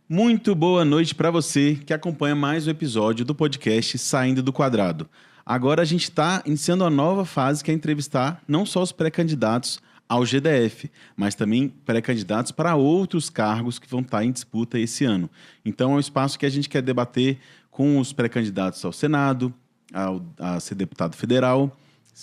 Muito boa noite para você que acompanha mais um episódio do podcast Saindo do Quadrado. Agora a gente está iniciando uma nova fase que é entrevistar não só os pré-candidatos ao GDF, mas também pré-candidatos para outros cargos que vão estar em disputa esse ano. Então é um espaço que a gente quer debater com os pré-candidatos ao Senado, a ser deputado federal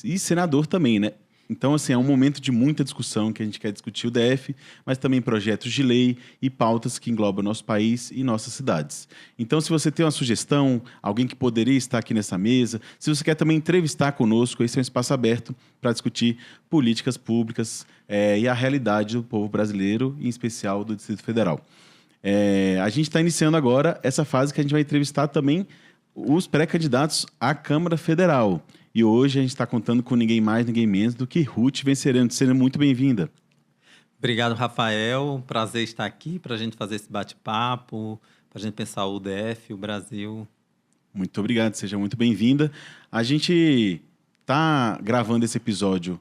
e senador também, né? Então, assim, é um momento de muita discussão que a gente quer discutir o DF, mas também projetos de lei e pautas que englobam nosso país e nossas cidades. Então, se você tem uma sugestão, alguém que poderia estar aqui nessa mesa, se você quer também entrevistar conosco, esse é um espaço aberto para discutir políticas públicas e a realidade do povo brasileiro, em especial do Distrito Federal. A gente está iniciando agora essa fase que a gente vai entrevistar também os pré-candidatos à Câmara Federal. E hoje a gente está contando com ninguém mais, ninguém menos do que Ruth Vencerando. Seja muito bem-vinda. Obrigado, Rafael. Prazer estar aqui para a gente fazer esse bate-papo, para a gente pensar o DF, o Brasil. Muito obrigado, seja muito bem-vinda. A gente está gravando esse episódio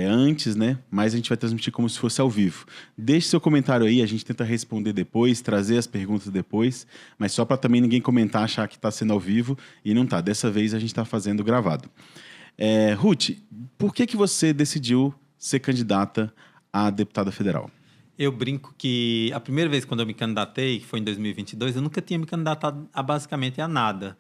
antes, né? Mas a gente vai transmitir como se fosse ao vivo. Deixe seu comentário aí, a gente tenta responder depois, trazer as perguntas depois, mas só para também ninguém comentar, achar que está sendo ao vivo e não está. Dessa vez a gente está fazendo gravado. Ruth, por que você decidiu ser candidata a deputada federal? Eu brinco que a primeira vez quando eu me candidatei, que foi em 2022, eu nunca tinha me candidatado basicamente a nada.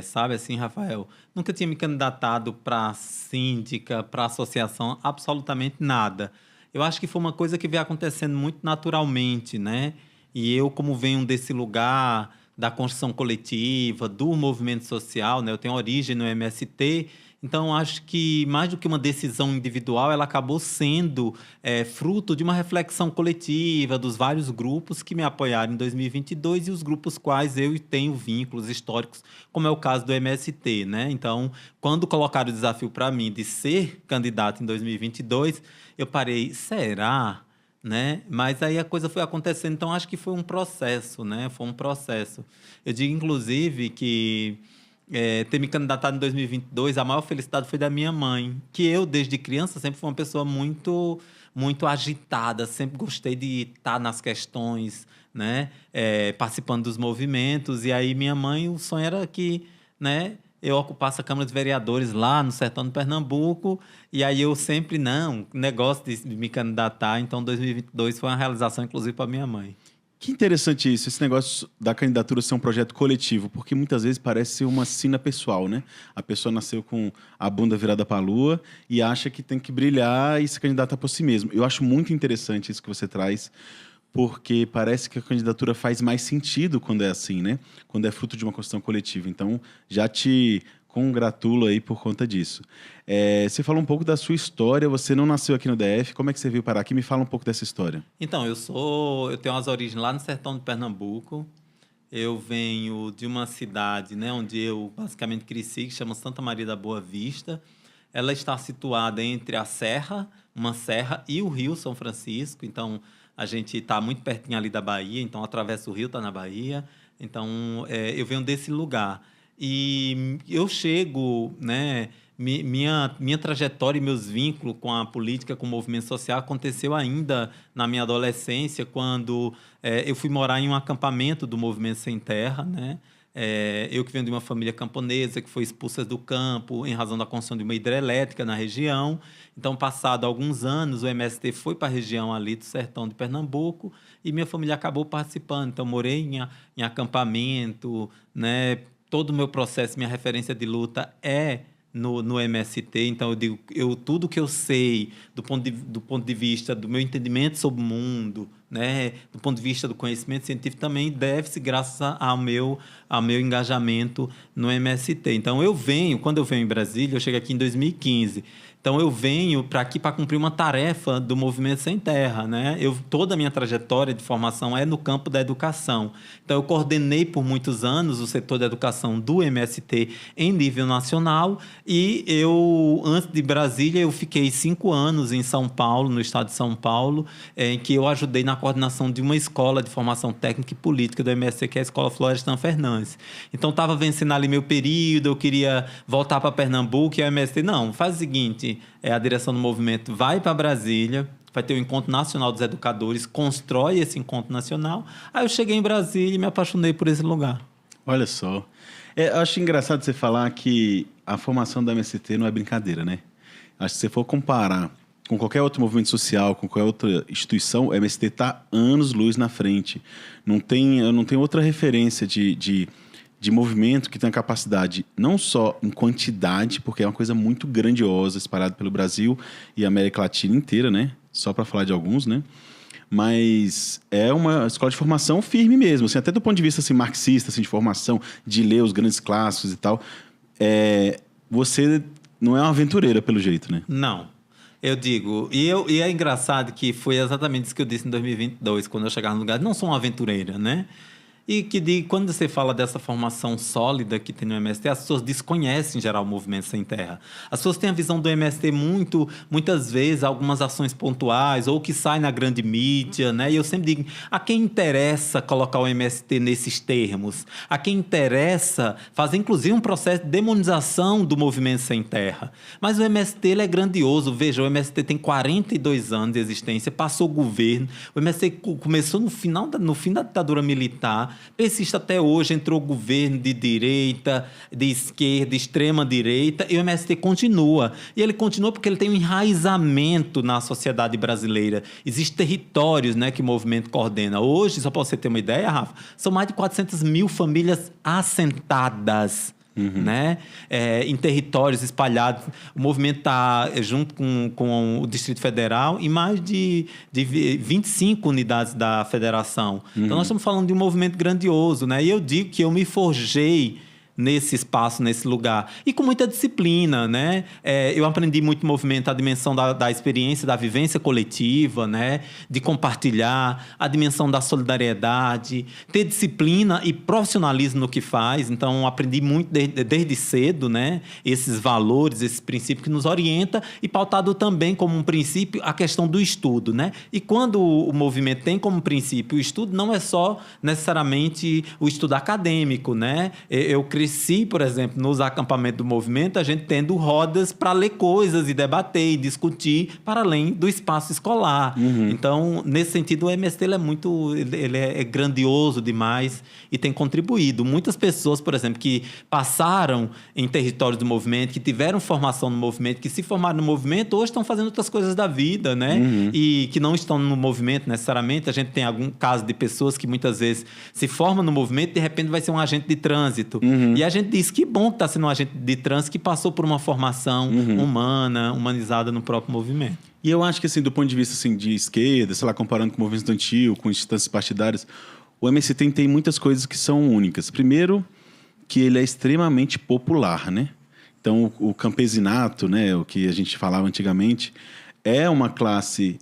Sabe assim, Rafael? Nunca tinha me candidatado para síndica, para associação, absolutamente nada. Eu acho que foi uma coisa que veio acontecendo muito naturalmente, né? E eu, como venho desse lugar da construção coletiva, do movimento social, né? Eu tenho origem no MST, então acho que mais do que uma decisão individual, ela acabou sendo fruto de uma reflexão coletiva dos vários grupos que me apoiaram em 2022 e os grupos quais eu tenho vínculos históricos, como é o caso do MST, né? Então, quando colocaram o desafio para mim de ser candidato em 2022, eu parei, será? Né? Mas aí a coisa foi acontecendo, então acho que foi um processo, né? Foi um processo. Eu digo, inclusive, que ter me candidatado em 2022, a maior felicidade foi da minha mãe, que eu, desde criança, sempre fui uma pessoa muito, muito agitada, sempre gostei de estar nas questões, né? Participando dos movimentos, e aí minha mãe, o sonho era que, né, eu ocupasse a Câmara de Vereadores lá no sertão de Pernambuco, e aí eu sempre, não, negócio de me candidatar, então 2022 foi uma realização, inclusive, para minha mãe. Que interessante isso, esse negócio da candidatura ser um projeto coletivo, porque muitas vezes parece ser uma sina pessoal, né? A pessoa nasceu com a bunda virada para a lua e acha que tem que brilhar e se candidatar por si mesmo. Eu acho muito interessante isso que você traz, porque parece que a candidatura faz mais sentido quando é assim, né? Quando é fruto de uma construção coletiva. Então, já te congratulo aí por conta disso. Você falou um pouco da sua história, você não nasceu aqui no DF, como é que você veio parar aqui? Me fala um pouco dessa história. Então, eu tenho as origens lá no sertão de Pernambuco. Eu venho de uma cidade, né, onde eu basicamente cresci, que chama Santa Maria da Boa Vista. Ela está situada entre a serra, uma serra, e o Rio São Francisco. Então, a gente está muito pertinho ali da Bahia, então atravessa o rio, está na Bahia. Então, eu venho desse lugar. E eu chego, né? Minha trajetória e meus vínculos com a política, com o movimento social, aconteceu ainda na minha adolescência, quando eu fui morar em um acampamento do Movimento Sem Terra, né? Eu que venho de uma família camponesa, que foi expulsa do campo em razão da construção de uma hidrelétrica na região. Então, passado alguns anos, o MST foi para a região ali do sertão de Pernambuco e minha família acabou participando. Então, morei em acampamento, né? Todo o meu processo, minha referência de luta é no MST, então eu digo, tudo que eu sei do ponto de vista do meu entendimento sobre o mundo, né, do ponto de vista do conhecimento científico, também deve-se graças ao meu engajamento no MST. Então, quando eu venho em Brasília, eu cheguei aqui em 2015, então eu venho para aqui para cumprir uma tarefa do Movimento Sem Terra, né? Toda a minha trajetória de formação é no campo da educação. Então, eu coordenei por muitos anos o setor da educação do MST em nível nacional e antes de Brasília, eu fiquei 5 anos em São Paulo, no estado de São Paulo, em que eu ajudei na coordenação de uma escola de formação técnica e política do MST, que é a Escola Florestan Fernandes. Então, estava vencendo ali meu período, eu queria voltar para Pernambuco e a MST, não, faz o seguinte, a direção do movimento vai para Brasília, vai ter o Encontro Nacional dos Educadores, constrói esse encontro nacional. Aí eu cheguei em Brasília e me apaixonei por esse lugar. Olha só. Eu acho engraçado você falar que a formação da MST não é brincadeira, né? Acho que se você for comparar com qualquer outro movimento social, com qualquer outra instituição, o MST está anos-luz na frente. Não tem outra referência de movimento que tem a capacidade, não só em quantidade, porque é uma coisa muito grandiosa, espalhada pelo Brasil e América Latina inteira, né? Só para falar de alguns, né? Mas é uma escola de formação firme mesmo, assim, até do ponto de vista assim, marxista, assim, de formação, de ler os grandes clássicos e tal. Você não é uma aventureira, pelo jeito, né? Não. Eu digo, e é engraçado que foi exatamente isso que eu disse em 2022, quando eu chegava no lugar, não sou uma aventureira, né? E quando você fala dessa formação sólida que tem no MST, as pessoas desconhecem, em geral, o movimento sem terra. As pessoas têm a visão do MST muitas vezes, algumas ações pontuais, ou que saem na grande mídia, né? E eu sempre digo, a quem interessa colocar o MST nesses termos? A quem interessa fazer, inclusive, um processo de demonização do movimento sem terra? Mas o MST ele é grandioso. Veja, o MST tem 42 anos de existência, passou o governo. O MST começou no fim da ditadura militar, persiste até hoje, entrou governo de direita, de esquerda, de extrema-direita, e o MST continua. E ele continua porque ele tem um enraizamento na sociedade brasileira. Existem territórios, né, que o movimento coordena. Hoje, só para você ter uma ideia, Rafa, são mais de 400 mil famílias assentadas. Né? Em territórios espalhados. O movimento está junto com o Distrito Federal em mais de 25 unidades da federação. Então, nós estamos falando de um movimento grandioso. Né? E eu digo que eu me forjei nesse espaço, nesse lugar. E com muita disciplina, né? Eu aprendi muito movimento, a dimensão da experiência, da vivência coletiva, né? De compartilhar, a dimensão da solidariedade, ter disciplina e profissionalismo no que faz. Então, aprendi muito desde cedo, né? Esses valores, esses princípios que nos orientam e pautado também como um princípio a questão do estudo, né? E quando o movimento tem como princípio o estudo, não é só necessariamente o estudo acadêmico, né? Eu cresci, por exemplo, nos acampamentos do movimento, a gente tendo rodas para ler coisas e debater e discutir para além do espaço escolar. Então, nesse sentido, o MST ele é grandioso demais e tem contribuído. Muitas pessoas, por exemplo, que passaram em territórios do movimento, que tiveram formação no movimento, que se formaram no movimento, hoje estão fazendo outras coisas da vida, né? E que não estão no movimento necessariamente. A gente tem algum caso de pessoas que muitas vezes se formam no movimento e de repente vai ser um agente de trânsito. E a gente diz que bom que está sendo um agente de trânsito que passou por uma formação humana, humanizada no próprio movimento. E eu acho que, assim, do ponto de vista assim, de esquerda, sei lá, comparando com o movimento estudantil, com instâncias partidárias, o MST tem muitas coisas que são únicas. Primeiro, que ele é extremamente popular, né? Então, o campesinato, né, o que a gente falava antigamente, é uma classe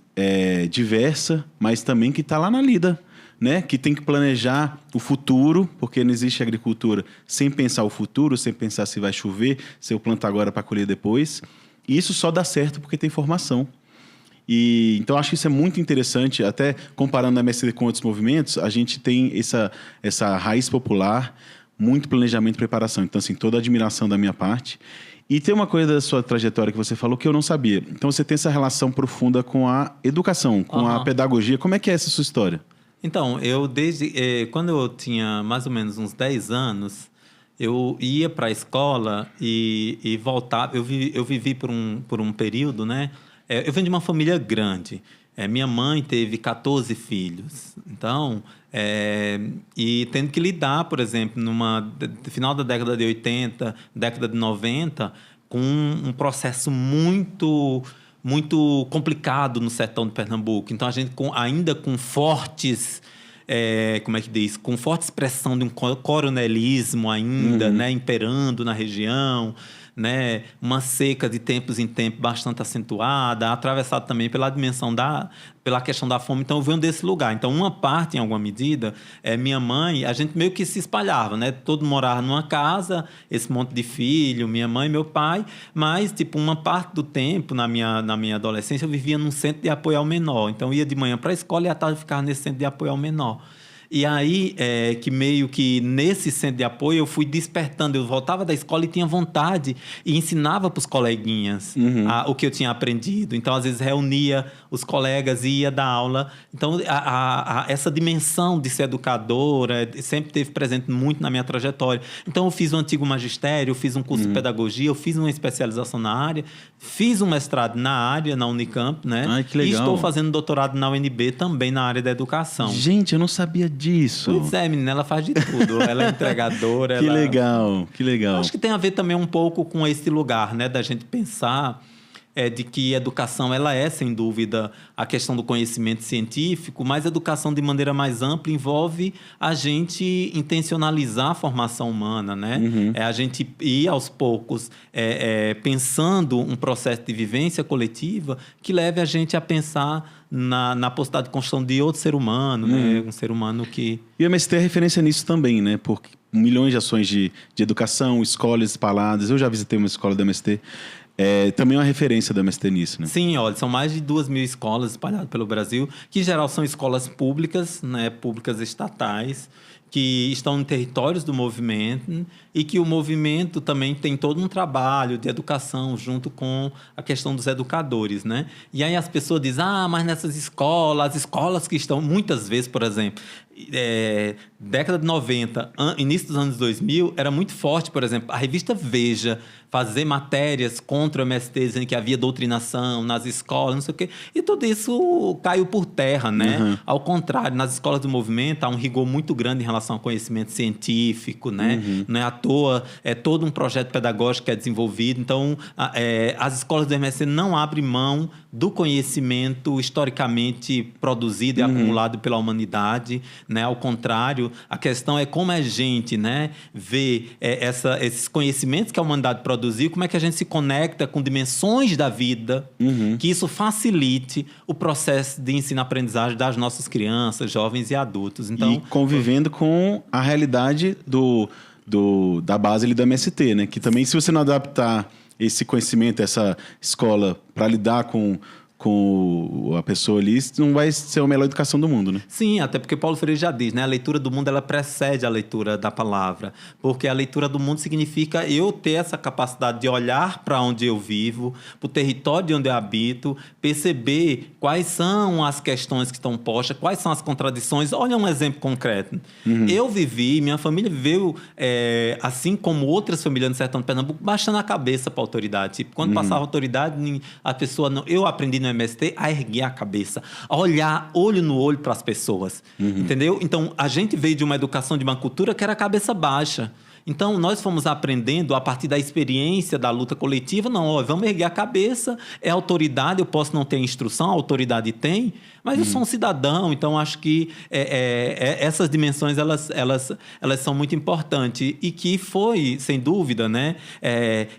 diversa, mas também que está lá na lida, né? Que tem que planejar o futuro, porque não existe agricultura sem pensar o futuro, sem pensar se vai chover, se eu planto agora para colher depois. E isso só dá certo porque tem formação. E então acho que isso é muito interessante, até comparando a MST com outros movimentos, a gente tem essa raiz popular, muito planejamento e preparação. Então, assim, toda a admiração da minha parte. E tem uma coisa da sua trajetória que você falou que eu não sabia. Então, você tem essa relação profunda com a educação, com a pedagogia. Como é que é essa sua história? Então, quando eu tinha mais ou menos uns 10 anos, eu ia para a escola e voltava. Eu vivi por um período, né? Eu venho de uma família grande. Minha mãe teve 14 filhos. Então, e tendo que lidar, por exemplo, no final da década de 80, década de 90, com um processo muito complicado no sertão de Pernambuco. Então, a gente ainda com fortes... como é que diz? Com forte expressão de um coronelismo ainda, né, imperando na região, né, uma seca de tempos em tempos bastante acentuada, atravessada também pela dimensão pela questão da fome. Então, eu venho desse lugar. Então, uma parte, em alguma medida, minha mãe, a gente meio que se espalhava, né? Todo morava numa casa, esse monte de filho, minha mãe e meu pai, mas, tipo, uma parte do tempo, na minha adolescência, eu vivia num centro de apoio ao menor. Então, eu ia de manhã para a escola e à tarde ficava nesse centro de apoio ao menor. E aí, que meio que nesse centro de apoio, eu fui despertando. Eu voltava da escola e tinha vontade e ensinava para os coleguinhas o que eu tinha aprendido. Então, às vezes, reunia os colegas e ia dar aula. Então, essa dimensão de ser educadora sempre esteve presente muito na minha trajetória. Então, eu fiz o antigo magistério, eu fiz um curso de pedagogia, eu fiz uma especialização na área, fiz um mestrado na área, na Unicamp, né? Ai, que legal. E estou fazendo doutorado na UNB também na área da educação. Gente, eu não sabia disso. Pois é, menina, ela faz de tudo. Ela é entregadora. Que legal, que legal. Acho que tem a ver também um pouco com esse lugar, né? Da gente pensar de que educação ela é, sem dúvida, a questão do conhecimento científico, mas a educação de maneira mais ampla envolve a gente intencionalizar a formação humana, né? A gente ir aos poucos pensando um processo de vivência coletiva que leve a gente a pensar na possibilidade de construção de outro ser humano, né? Um ser humano que... E a MST é referência nisso também, né? Porque milhões de ações de educação, escolas espalhadas. Eu já visitei uma escola da MST. Também é uma referência da MST nisso, né? Sim, olha, são mais de 2.000 escolas espalhadas pelo Brasil, que em geral são escolas públicas, né? Públicas estatais, que estão em territórios do movimento e que o movimento também tem todo um trabalho de educação junto com a questão dos educadores, né? E aí as pessoas dizem, mas nessas escolas, as escolas que estão, muitas vezes, por exemplo, década de 90, início dos anos 2000, era muito forte, por exemplo, a revista Veja fazer matérias contra o MST, dizendo que havia doutrinação nas escolas, não sei o quê, e tudo isso caiu por terra, né? Ao contrário, nas escolas do movimento há um rigor muito grande em relação ao conhecimento científico, né? Não é à toa, é todo um projeto pedagógico que é desenvolvido. Então, as escolas do MST não abrem mão do conhecimento historicamente produzido e acumulado pela humanidade, né? Ao contrário, a questão é como a gente, né, vê esses conhecimentos que a humanidade produziu, como é que a gente se conecta com dimensões da vida, que isso facilite o processo de ensino-aprendizagem das nossas crianças, jovens e adultos. Então, e convivendo com a realidade da base ali do MST, né? Que também, se você não adaptar esse conhecimento, essa escola para lidar com a pessoa ali, não vai ser a melhor educação do mundo, né? Sim, até porque Paulo Freire já diz, né? A leitura do mundo, ela precede a leitura da palavra. Porque a leitura do mundo significa eu ter essa capacidade de olhar para onde eu vivo, para o território de onde eu habito, perceber quais são as questões que estão postas, quais são as contradições. Olha um exemplo concreto. Eu vivi, minha família viveu, assim como outras famílias no sertão de Pernambuco, baixando a cabeça para a autoridade. Tipo, quando passava a autoridade, a pessoa não... Eu aprendi no MST a erguer a cabeça, a olhar olho no olho para as pessoas, entendeu? Então, a gente veio de uma educação, de uma cultura que era cabeça baixa. Então, nós fomos aprendendo a partir da experiência da luta coletiva, vamos erguer a cabeça, é autoridade, eu posso não ter instrução, a autoridade tem, mas eu sou um cidadão, então acho que essas dimensões, elas são muito importantes e que foi, sem dúvida, né?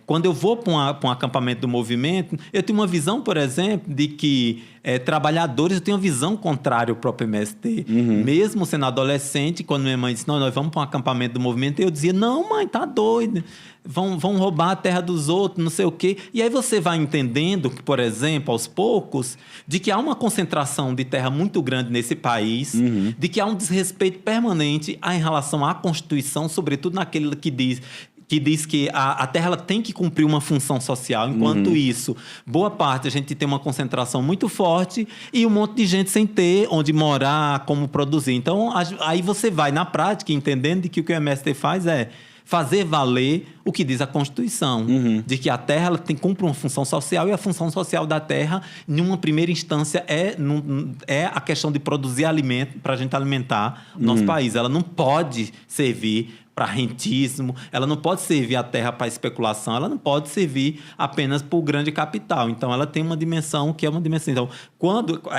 Quando eu vou para um acampamento do movimento, eu tenho uma visão, por exemplo, de que trabalhadores, eu tenho uma visão contrária ao próprio MST. Mesmo sendo adolescente, quando minha mãe disse, nós vamos para um acampamento do movimento, eu dizia, não, mãe, tá doida. Vão roubar a terra dos outros, não sei o quê. E aí você vai entendendo que, por exemplo, aos poucos, de que há uma concentração de terra muito grande nesse país, de que há um desrespeito permanente em relação à Constituição, sobretudo naquele que diz que a terra ela tem que cumprir uma função social. Enquanto isso, boa parte a gente tem uma concentração muito forte e um monte de gente sem ter onde morar, como produzir. Então, aí você vai, na prática, entendendo de que o que o MST faz é fazer valer o que diz a Constituição, de que a terra ela cumpre uma função social e a função social da terra, em uma primeira instância, é a questão de produzir alimento para a gente alimentar o nosso país. Ela não pode servir para rentismo, ela não pode servir a terra para especulação, ela não pode servir apenas para o grande capital. Então, ela tem uma dimensão que é uma dimensão. Então,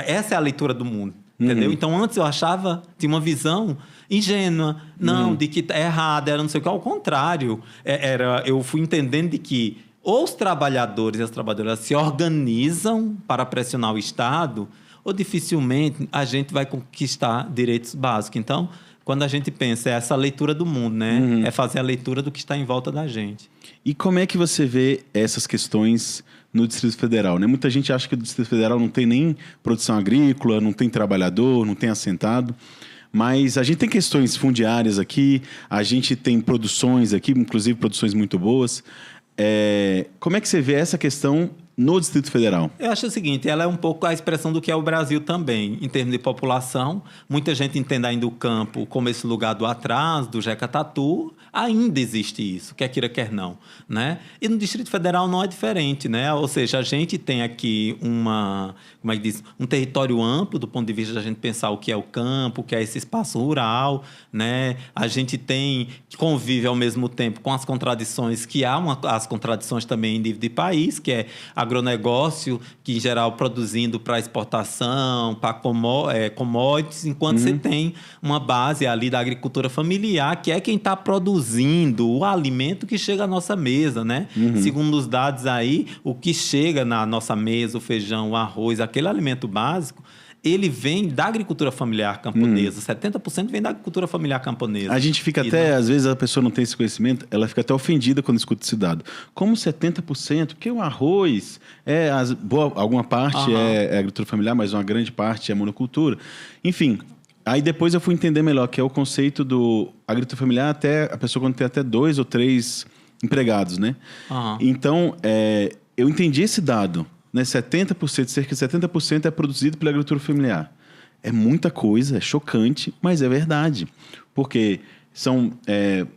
essa é a leitura do mundo, entendeu? Então, antes eu tinha uma visão ingênua, de que é errado, era não sei o que. Ao contrário, eu fui entendendo de que ou os trabalhadores e as trabalhadoras se organizam para pressionar o Estado, ou dificilmente a gente vai conquistar direitos básicos. Então, quando a gente pensa, é essa leitura do mundo, né? É fazer a leitura do que está em volta da gente. E como é que você vê essas questões no Distrito Federal, né? Muita gente acha que o Distrito Federal não tem nem produção agrícola, não tem trabalhador, não tem assentado. Mas a gente tem questões fundiárias aqui, a gente tem produções aqui, inclusive produções muito boas. Como é que você vê essa questão no Distrito Federal? Eu acho o seguinte, ela é um pouco a expressão do que é o Brasil também, em termos de população. Muita gente entende ainda o campo como esse lugar do atraso, do Jeca-Tatu. Ainda existe isso, quer queira, quer não, né? E no Distrito Federal não é diferente, né? Ou seja, a gente tem aqui um território amplo do ponto de vista da gente pensar o que é o campo, o que é esse espaço rural, né? A gente convive ao mesmo tempo com as contradições, que há as contradições também em nível de país, que é agronegócio, que em geral produzindo para exportação, para commodities, enquanto você tem uma base ali da agricultura familiar, que é quem está produzindo o alimento que chega à nossa mesa, né? Segundo os dados aí, o que chega na nossa mesa, o feijão, o arroz, aquele alimento básico, ele vem da agricultura familiar camponesa. 70% vem da agricultura familiar camponesa. A gente fica às vezes a pessoa não tem esse conhecimento, ela fica até ofendida quando escuta esse dado. Como 70%? Porque o arroz, alguma parte é agricultura familiar, mas uma grande parte é monocultura. Enfim, aí depois eu fui entender melhor, que é o conceito do agricultura familiar, até a pessoa quando tem até 2 ou 3 empregados, né? Então, eu entendi esse dado. Né, 70%, cerca de 70% é produzido pela agricultura familiar. É muita coisa, é chocante, mas é verdade. Porque são,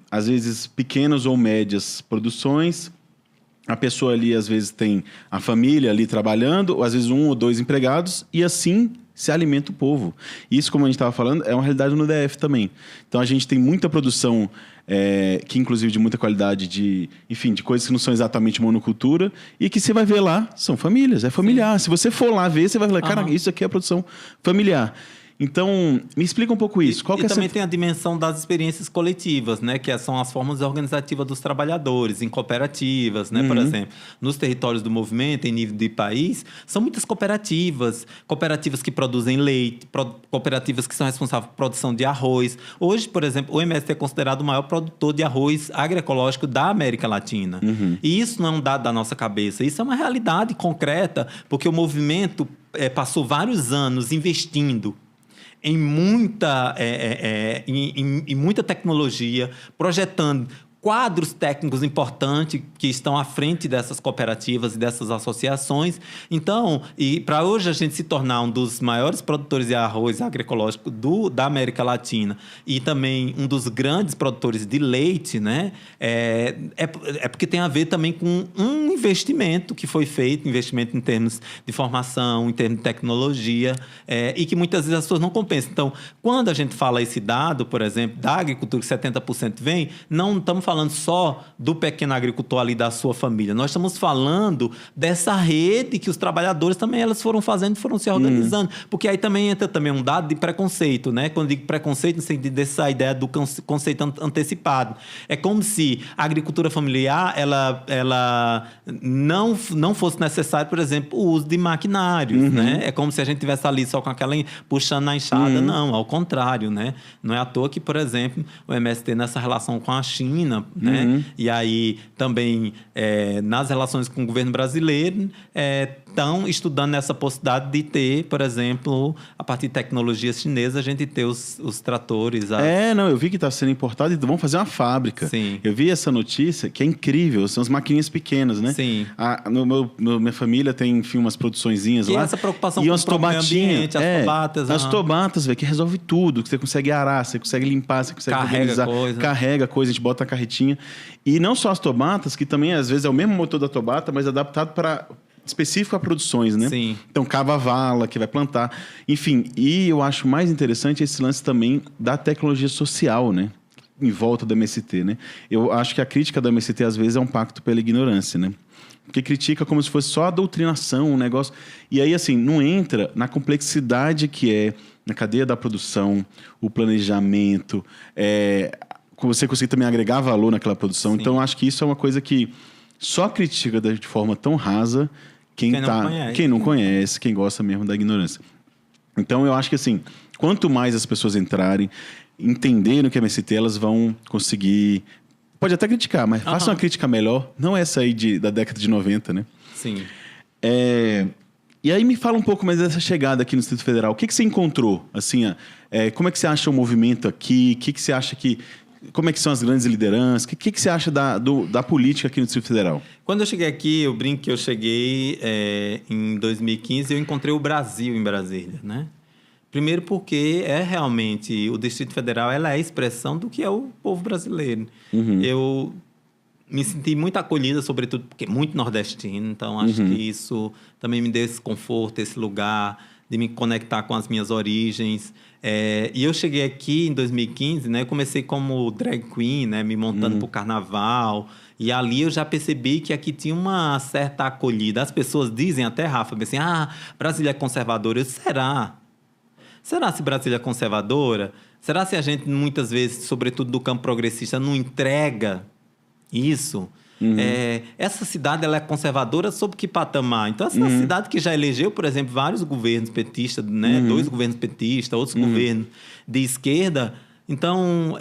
às vezes, pequenas ou médias produções. A pessoa ali, às vezes, tem a família ali trabalhando, ou às vezes 1 ou 2 empregados, e assim se alimenta o povo. Isso, como a gente estava falando, é uma realidade no DF também. Então, a gente tem muita produção, que inclusive de muita qualidade, de coisas que não são exatamente monocultura, e que você vai ver lá, são famílias, é familiar. Sim. Se você for lá ver, você vai falar, cara, isso aqui é produção familiar. Então, me explica um pouco isso. E também tem a dimensão das experiências coletivas, né? Que são as formas organizativas dos trabalhadores, em cooperativas, né? Por exemplo, nos territórios do movimento, em nível de país, são muitas cooperativas que produzem leite, cooperativas que são responsáveis por produção de arroz. Hoje, por exemplo, o MST é considerado o maior produtor de arroz agroecológico da América Latina. E isso não é um dado da nossa cabeça, isso é uma realidade concreta, porque o movimento passou vários anos investindo em muita tecnologia, projetando quadros técnicos importantes que estão à frente dessas cooperativas e dessas associações. Então, e para hoje a gente se tornar um dos maiores produtores de arroz agroecológico da América Latina e também um dos grandes produtores de leite, né? É porque tem a ver também com um investimento que foi feito, investimento em termos de formação, em termos de tecnologia, e que muitas vezes as pessoas não compensam. Então, quando a gente fala esse dado, por exemplo, da agricultura que 70% vem, não estamos falando só do pequeno agricultor ali da sua família. Nós estamos falando dessa rede que os trabalhadores também elas foram fazendo, foram se organizando. Porque aí também entra também um dado de preconceito, né? Quando digo preconceito, no sentido dessa ideia do conceito antecipado. É como se a agricultura familiar ela não fosse necessário, por exemplo, o uso de maquinários, né? É como se a gente estivesse ali só com aquela puxando na enxada. Não, ao contrário, né? Não é à toa que, por exemplo, o MST nessa relação com a China, né? E aí também nas relações com o governo brasileiro estão estudando essa possibilidade de ter, por exemplo, a partir de tecnologias chinesas, a gente ter os tratores. Eu vi que está sendo importado e vão fazer uma fábrica. Sim. Eu vi essa notícia que é incrível, são as maquininhas pequenas, né? Sim. Minha família tem, enfim, umas produçõezinhas lá. E essa preocupação com o próprio ambiente, as tomatas. As tomatas, velho, que resolve tudo, que você consegue arar, você consegue limpar, você consegue carrega coisa, a gente bota na carretinha. E não só as tomatas, que também às vezes é o mesmo motor da tomata, mas adaptado para específico a produções, né? Sim. Então, cava a vala, que vai plantar. Enfim, e eu acho mais interessante esse lance também da tecnologia social, né? Em volta do MST, né? Eu acho que a crítica do MST, às vezes, é um pacto pela ignorância, né? Porque critica como se fosse só a doutrinação, um negócio. E aí, assim, não entra na complexidade que é na cadeia da produção, o planejamento, você conseguir também agregar valor naquela produção. Sim. Então, eu acho que isso é uma coisa que só critica de forma tão rasa quem não conhece, quem gosta mesmo da ignorância. Então, eu acho que, assim, quanto mais as pessoas entrarem, entenderem o que é MST, elas vão conseguir... Pode até criticar, mas faça uma crítica melhor. Não essa aí da década de 90, né? Sim. E aí me fala um pouco mais dessa chegada aqui no Distrito Federal. O que você encontrou? Assim, como é que você acha o movimento aqui? O que você acha que... Como é que são as grandes lideranças? O que você acha da política aqui no Distrito Federal? Quando eu cheguei aqui, eu brinco que eu cheguei em 2015 e eu encontrei o Brasil em Brasília, né? Primeiro porque realmente o Distrito Federal ela é a expressão do que é o povo brasileiro. Eu me senti muito acolhida, sobretudo porque é muito nordestino, então acho que isso também me deu esse conforto, esse lugar de me conectar com as minhas origens. E eu cheguei aqui em 2015, né? Eu comecei como drag queen, né? Me montando para o carnaval. E ali eu já percebi que aqui tinha uma certa acolhida. As pessoas dizem até, Rafa, assim, Brasília é conservadora. Eu, será? Será se Brasília é conservadora? Será se a gente, muitas vezes, sobretudo do campo progressista, não entrega isso? Essa cidade ela é conservadora sob que patamar? Então, essa cidade que já elegeu, por exemplo, vários governos petistas, né? 2 governos petistas, outros governos de esquerda. Então,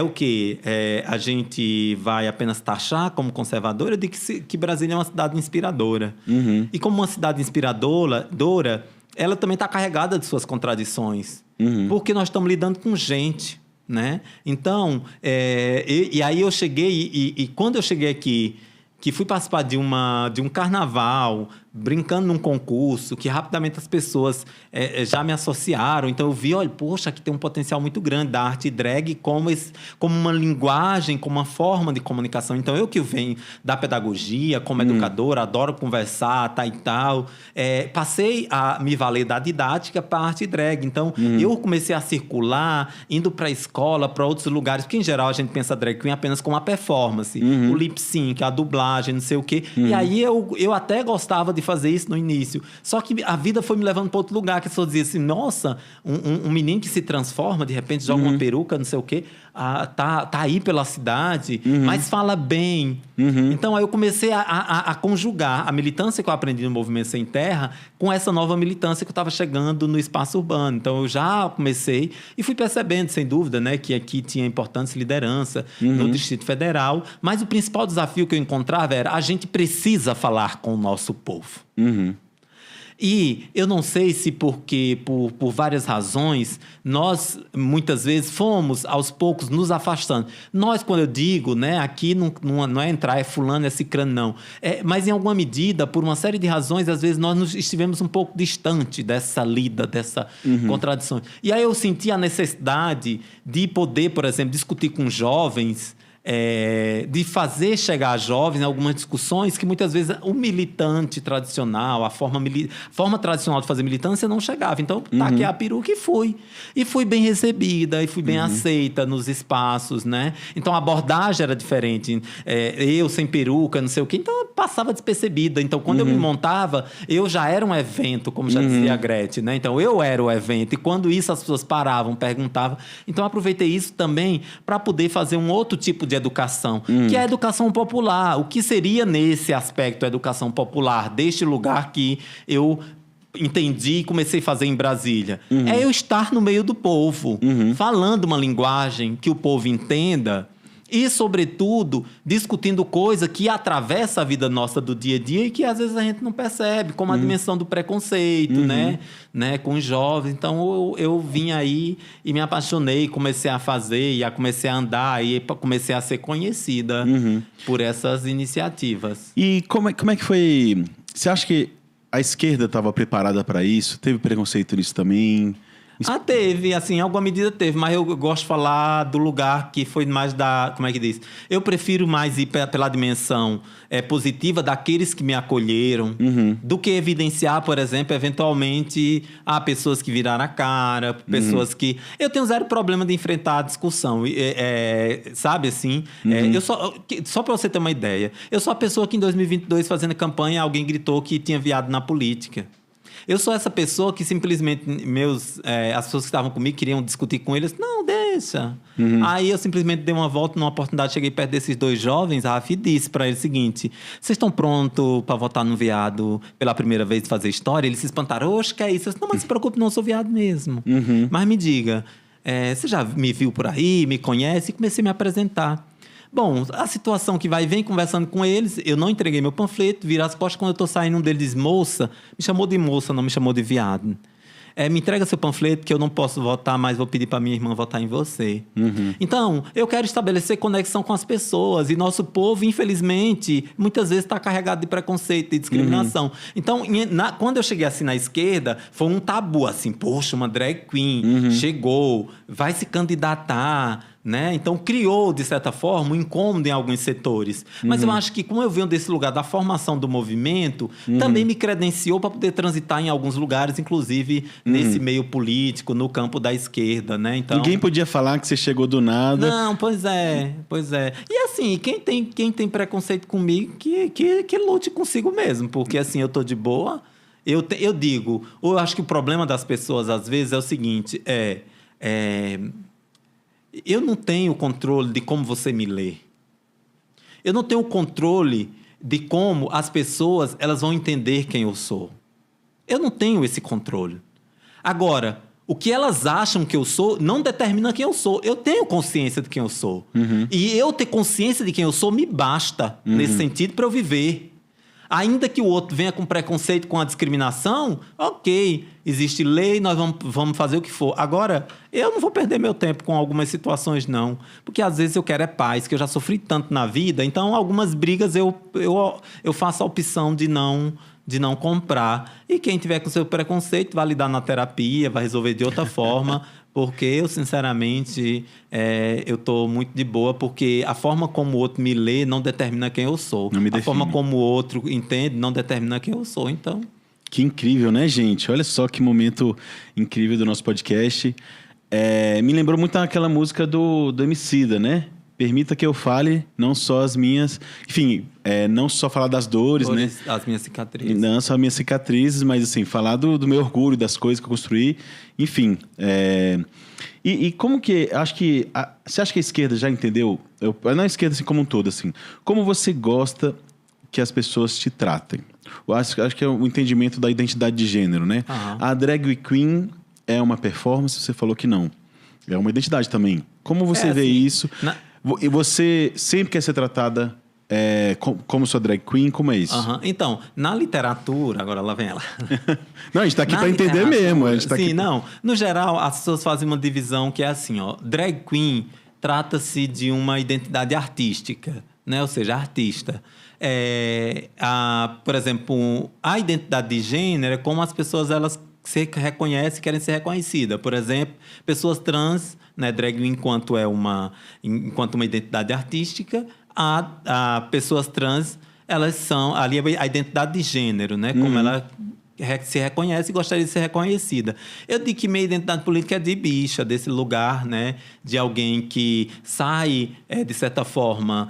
o quê? A gente vai apenas taxar como conservadora de que Brasília é uma cidade inspiradora. E como uma cidade inspiradora, ela também está carregada de suas contradições. Porque nós estamos lidando com gente. Né? Então, e aí eu cheguei, e quando eu cheguei aqui, que fui participar de um carnaval, brincando num concurso, que rapidamente as pessoas já me associaram. Então, eu vi, olha, poxa, aqui tem um potencial muito grande da arte drag como uma linguagem, como uma forma de comunicação. Então, eu que venho da pedagogia, como educadora, adoro conversar, e tal. Passei a me valer da didática para a arte drag. Então, eu comecei a circular, indo para a escola, para outros lugares, porque, em geral, a gente pensa drag queen apenas como uma performance. O lip sync, a dublagem, não sei o quê. E aí, eu até gostava de fazer isso no início. Só que a vida foi me levando para outro lugar, que as pessoas diziam assim, nossa, um menino que se transforma, de repente joga uma peruca, não sei o quê, tá aí pela cidade, mas fala bem. Então, aí eu comecei a conjugar a militância que eu aprendi no Movimento Sem Terra com essa nova militância que eu estava chegando no espaço urbano. Então, eu já comecei e fui percebendo, sem dúvida, né, que aqui tinha importante liderança no Distrito Federal, mas o principal desafio que eu encontrava era a gente precisa falar com o nosso povo. E eu não sei se porque, por várias razões, nós, muitas vezes, fomos, aos poucos, nos afastando. Nós, quando eu digo, né, aqui não é entrar, é fulano, é cicrano, não. Mas, em alguma medida, por uma série de razões, às vezes, nós estivemos um pouco distante dessa lida, dessa contradição. E aí eu senti a necessidade de poder, por exemplo, discutir com jovens, de fazer chegar a jovens em algumas discussões que muitas vezes o militante tradicional, a forma tradicional de fazer militância não chegava. Então, taquei a peruca e fui. E fui bem recebida, e fui bem aceita nos espaços, né? Então, a abordagem era diferente. Eu sem peruca, não sei o quê. Então, eu passava despercebida. Então, quando eu me montava, eu já era um evento, como já dizia a Gretchen, né? Então, eu era o evento. E quando isso, as pessoas paravam, perguntavam. Então, eu aproveitei isso também para poder fazer um outro tipo de educação, que é a educação popular. O que seria, nesse aspecto, a educação popular, deste lugar que eu entendi e comecei a fazer em Brasília? É eu estar no meio do povo, falando uma linguagem que o povo entenda e, sobretudo, discutindo coisa que atravessa a vida nossa do dia a dia e que, às vezes, a gente não percebe, como a dimensão do preconceito, né, com os jovens. Então, eu vim aí e me apaixonei, comecei a fazer, e comecei a andar, e comecei a ser conhecida por essas iniciativas. E como é que foi... Você acha que a esquerda estava preparada para isso? Teve preconceito nisso também? Teve, assim, em alguma medida teve, mas eu gosto de falar do lugar que foi mais como é que diz? Eu prefiro mais ir pela dimensão positiva daqueles que me acolheram, do que evidenciar, por exemplo, eventualmente, pessoas que viraram a cara, pessoas que... Eu tenho zero problema de enfrentar a discussão, sabe, assim? Só para você ter uma ideia, eu sou a pessoa que em 2022, fazendo campanha, alguém gritou que tinha viado na política. Eu sou essa pessoa que simplesmente as pessoas que estavam comigo queriam discutir com eles. Não, deixa. Aí eu simplesmente dei uma volta numa oportunidade, cheguei perto desses 2 jovens, a Rafa, e disse para eles o seguinte: vocês estão prontos para votar no viado pela primeira vez, fazer história? Eles se espantaram. Oxe, que é isso? Eu disse, não, mas se preocupe, não, eu sou viado mesmo. Mas me diga, você já me viu por aí, me conhece? E comecei a me apresentar. Bom, a situação que vai e vem, conversando com eles, eu não entreguei meu panfleto, viro as costas, quando eu tô saindo, um deles diz, moça, me chamou de moça, não me chamou de viado. Me entrega seu panfleto que eu não posso votar, mas vou pedir para minha irmã votar em você. Então, eu quero estabelecer conexão com as pessoas. E nosso povo, infelizmente, muitas vezes está carregado de preconceito e discriminação. Então, quando eu cheguei assim na esquerda, foi um tabu, assim, poxa, uma drag queen chegou, vai se candidatar, né? Então, criou, de certa forma, um incômodo em alguns setores. Mas eu acho que, como eu venho desse lugar da formação do movimento, também me credenciou para poder transitar em alguns lugares, inclusive nesse meio político, no campo da esquerda, né? Então, ninguém podia falar que você chegou do nada. Não, pois é. E assim, quem tem preconceito comigo, que lute consigo mesmo, porque assim, eu tô de boa. Eu acho que o problema das pessoas, às vezes, é o seguinte, eu não tenho controle de como você me lê. Eu não tenho controle de como as pessoas elas vão entender quem eu sou. Eu não tenho esse controle. Agora, o que elas acham que eu sou não determina quem eu sou. Eu tenho consciência de quem eu sou. E eu ter consciência de quem eu sou me basta, nesse sentido, para eu viver. Ainda que o outro venha com preconceito, com a discriminação, ok, existe lei, nós vamos fazer o que for. Agora, eu não vou perder meu tempo com algumas situações, não. Porque às vezes eu quero paz, que eu já sofri tanto na vida, então algumas brigas eu faço a opção de não comprar. E quem tiver com seu preconceito vai lidar na terapia, vai resolver de outra forma, porque eu, sinceramente, eu estou muito de boa, porque a forma como o outro me lê não determina quem eu sou. Não me define. A forma como o outro entende não determina quem eu sou, então... Que incrível, né, gente? Olha só que momento incrível do nosso podcast. Me lembrou muito aquela música do Emicida, né? Permita que eu fale, não só as minhas... Enfim, não só falar das dores, né? As minhas cicatrizes. Não só as minhas cicatrizes, mas assim, falar do meu orgulho, das coisas que eu construí. Enfim, E como que... você acha que a esquerda já entendeu? Não a esquerda assim como um todo, assim. Como você gosta que as pessoas te tratem? Eu acho que é o entendimento da identidade de gênero, né? A drag queen é uma performance, você falou que não. É uma identidade também. Como você vê isso? E você sempre quer ser tratada como sua drag queen? Como é isso? Então, na literatura... Agora lá vem ela. Não, a gente tá aqui para entender mesmo. No geral, as pessoas fazem uma divisão que é assim, ó. Drag queen trata-se de uma identidade artística, né? Ou seja, artista. Por exemplo, a identidade de gênero é como as pessoas elas se reconhecem e querem ser reconhecidas. Por exemplo, pessoas trans, né, drag enquanto uma identidade artística, a pessoas trans, elas são ali a identidade de gênero, né, como ela se reconhece e gostaria de ser reconhecida. Eu digo que minha identidade política é de bicha, desse lugar, né, de alguém que sai, de certa forma,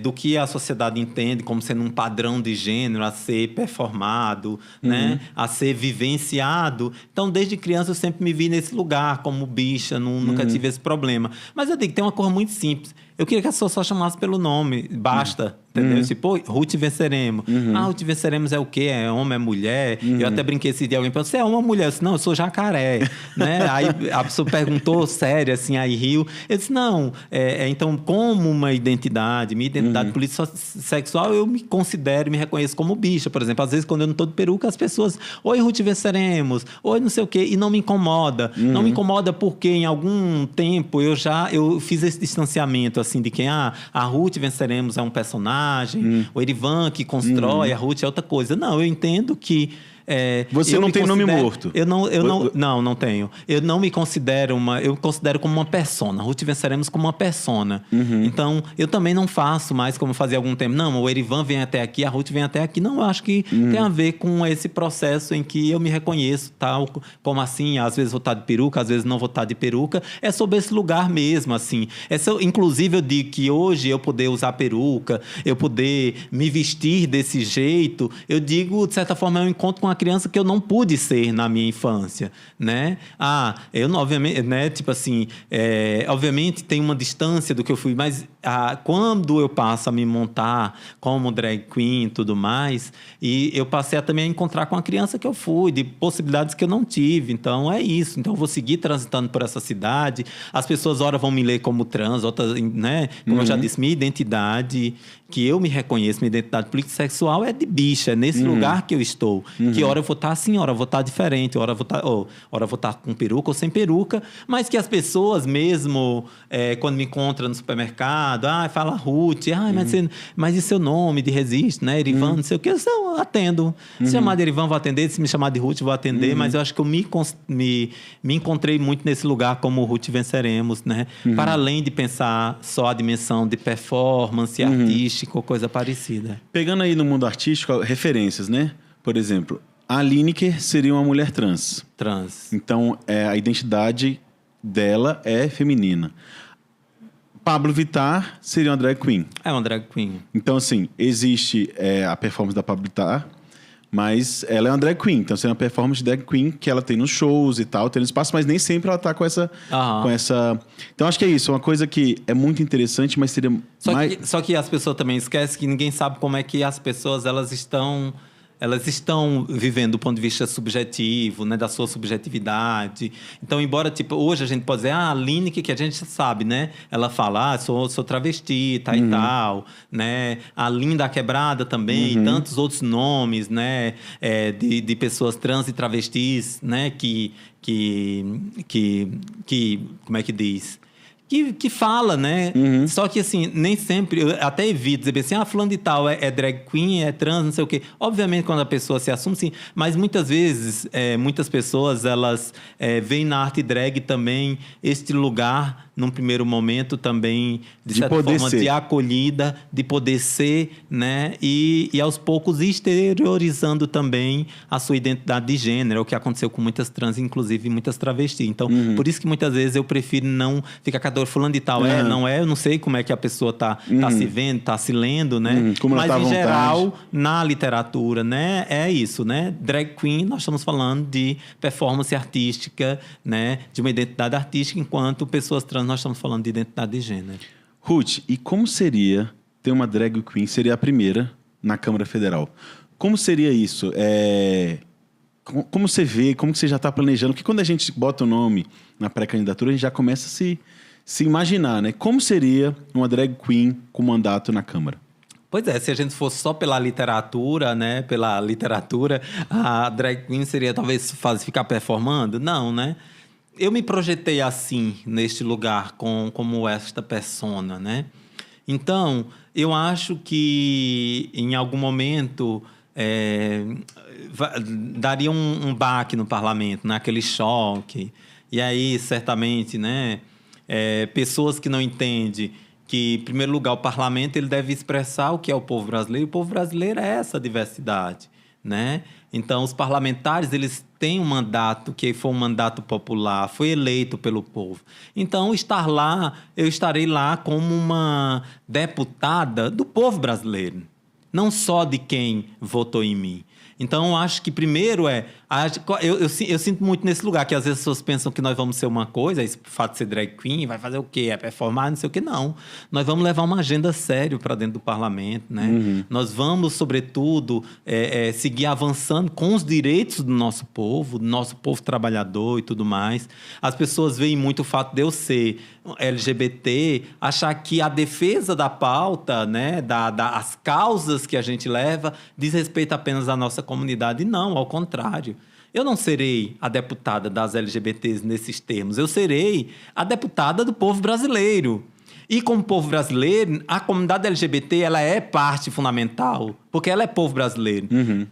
do que a sociedade entende como sendo um padrão de gênero a ser performado, né, a ser vivenciado. Então, desde criança, eu sempre me vi nesse lugar como bicha, nunca tive esse problema. Mas eu digo que tem uma coisa muito simples. Eu queria que a pessoa só chamasse pelo nome, basta, entendeu? Tipo, Ruth Venceremos. Ruth Venceremos é o quê? É homem, é mulher? Eu até brinquei esse dia, alguém perguntou, você é uma mulher? Eu disse, não, eu sou jacaré, né? Aí a pessoa perguntou, sério, assim, aí riu. Eu disse, não, então, como uma identidade, minha identidade política sexual, eu me considero, me reconheço como bicha, por exemplo. Às vezes, quando eu não estou de peruca, as pessoas, oi, Ruth Venceremos, oi, não sei o quê, e não me incomoda. Não me incomoda porque, em algum tempo, eu fiz esse distanciamento, assim, de quem a Ruth Venceremos é um personagem, o Erivan que constrói, a Ruth é outra coisa. Não, eu entendo que você não tem nome morto? Não tenho. Eu não me considero eu considero como uma persona. Ruth Venceremos como uma persona. Então, eu também não faço mais como fazia há algum tempo. Não, o Erivan vem até aqui, a Ruth vem até aqui. Não, eu acho que tem a ver com esse processo em que eu me reconheço, tal, como assim, às vezes vou estar de peruca, às vezes não vou estar de peruca. É sobre esse lugar mesmo, assim. Inclusive, eu digo que hoje eu poder usar peruca, eu poder me vestir desse jeito, eu digo, de certa forma, eu encontro com criança que eu não pude ser na minha infância, né? Eu não, obviamente, né? Tipo assim, obviamente tem uma distância do que eu fui, mas quando eu passo a me montar como drag queen e tudo mais, e eu passei também a encontrar com a criança que eu fui, de possibilidades que eu não tive. Então, é isso. Então, eu vou seguir transitando por essa cidade. As pessoas, ora, vão me ler como trans, outras, né? Como eu já disse, minha identidade, que eu me reconheço, minha identidade político-sexual é de bicha, é nesse lugar que eu estou. Que hora eu vou estar assim, hora eu vou estar diferente, hora eu vou estar com peruca ou sem peruca, mas que as pessoas mesmo, quando me encontram no supermercado, fala Ruth, mas e seu nome de Resiste, né? Erivan, não sei o que, eu atendo. Se chamar de Erivan, vou atender, se me chamar de Ruth, vou atender, mas eu acho que eu me encontrei muito nesse lugar como Ruth Venceremos, né? Para além de pensar só a dimensão de performance, artística, ou coisa parecida. Pegando aí no mundo artístico, referências, né? Por exemplo, a Lineker seria uma mulher trans. Então, a identidade dela é feminina. Pablo Vittar seria uma drag queen. É uma drag queen. Então, assim, existe a performance da Pablo Vittar, mas ela é uma drag queen. Então, seria uma performance de drag queen que ela tem nos shows e tal, tem no espaço, mas nem sempre ela tá com essa... Então, acho que é isso. Uma coisa que é muito interessante, mas seria Só que as pessoas também esquecem que ninguém sabe como é que as pessoas, elas estão vivendo do ponto de vista subjetivo, né, da sua subjetividade. Então, embora, hoje a gente pode dizer, a Lineker, que a gente sabe, né? Ela fala, sou travesti, e tal, né? A Linda Quebrada também, e tantos outros nomes, né? De pessoas trans e travestis, né? Que como é que diz? Que fala, né? Só que, assim, nem sempre... Eu até evito dizer assim, fulano de tal é drag queen, é trans, não sei o quê. Obviamente, quando a pessoa se assume, sim. Mas, muitas vezes, muitas pessoas, elas veem na arte drag também este lugar, num primeiro momento, também, de certa forma, de acolhida, de poder ser, né? E aos poucos, exteriorizando também a sua identidade de gênero, o que aconteceu com muitas trans, inclusive muitas travestis. Então, por isso que, muitas vezes, eu prefiro não ficar fulano de tal, não é, eu não sei como é que a pessoa tá se vendo, tá se lendo, né? Mas, em geral, na literatura, né? É isso, né? Drag queen, nós estamos falando de performance artística, né? De uma identidade artística, enquanto pessoas trans, nós estamos falando de identidade de gênero. Ruth, e como seria ter uma drag queen, seria a primeira na Câmara Federal? Como seria isso? Como você vê, como que você já está planejando? Porque quando a gente bota o nome na pré-candidatura, a gente já começa a se imaginar, né? Como seria uma drag queen com mandato na Câmara? Pois é, se a gente fosse só pela literatura, né? Pela literatura, a drag queen seria talvez ficar performando? Não, né? Eu me projetei assim, neste lugar, como esta persona, né? Então, eu acho que em algum momento daria um baque no parlamento, né? Aquele choque. E aí, certamente, né? Pessoas que não entendem que, em primeiro lugar, o parlamento ele deve expressar o que é o povo brasileiro. E o povo brasileiro é essa diversidade, né? Então, os parlamentares, eles têm um mandato que foi um mandato popular, foi eleito pelo povo. Então, eu estarei lá como uma deputada do povo brasileiro, não só de quem votou em mim. Então, eu acho que primeiro eu sinto muito nesse lugar, que às vezes as pessoas pensam que nós vamos ser uma coisa, esse fato de ser drag queen, vai fazer o quê? É performar, não sei o quê. Não. Nós vamos levar uma agenda séria para dentro do parlamento, né? Nós vamos, sobretudo, seguir avançando com os direitos do nosso povo trabalhador e tudo mais. As pessoas veem muito o fato de eu ser LGBT, achar que a defesa da pauta, né, as causas que a gente leva, diz respeito apenas à nossa comunidade. Não, ao contrário. Eu não serei a deputada das LGBTs nesses termos. Eu serei a deputada do povo brasileiro. E como povo brasileiro, a comunidade LGBT ela é parte fundamental, porque ela é povo brasileiro.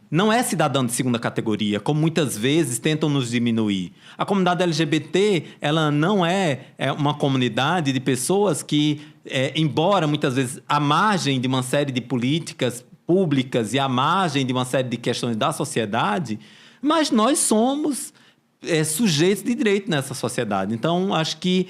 Não é cidadão de segunda categoria, como muitas vezes tentam nos diminuir. A comunidade LGBT ela não é uma comunidade de pessoas que, embora muitas vezes à margem de uma série de políticas públicas e à margem de uma série de questões da sociedade, mas nós somos sujeitos de direito nessa sociedade. Então, acho que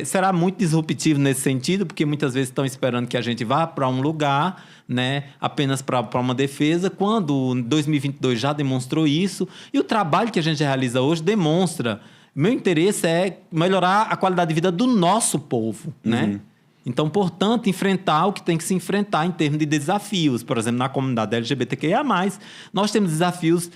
será muito disruptivo nesse sentido, porque muitas vezes estão esperando que a gente vá para um lugar, né, apenas para uma defesa, quando 2022 já demonstrou isso, e o trabalho que a gente realiza hoje demonstra. Meu interesse é melhorar a qualidade de vida do nosso povo, né? Então, portanto, enfrentar o que tem que se enfrentar em termos de desafios. Por exemplo, na comunidade LGBTQIA+, nós temos desafios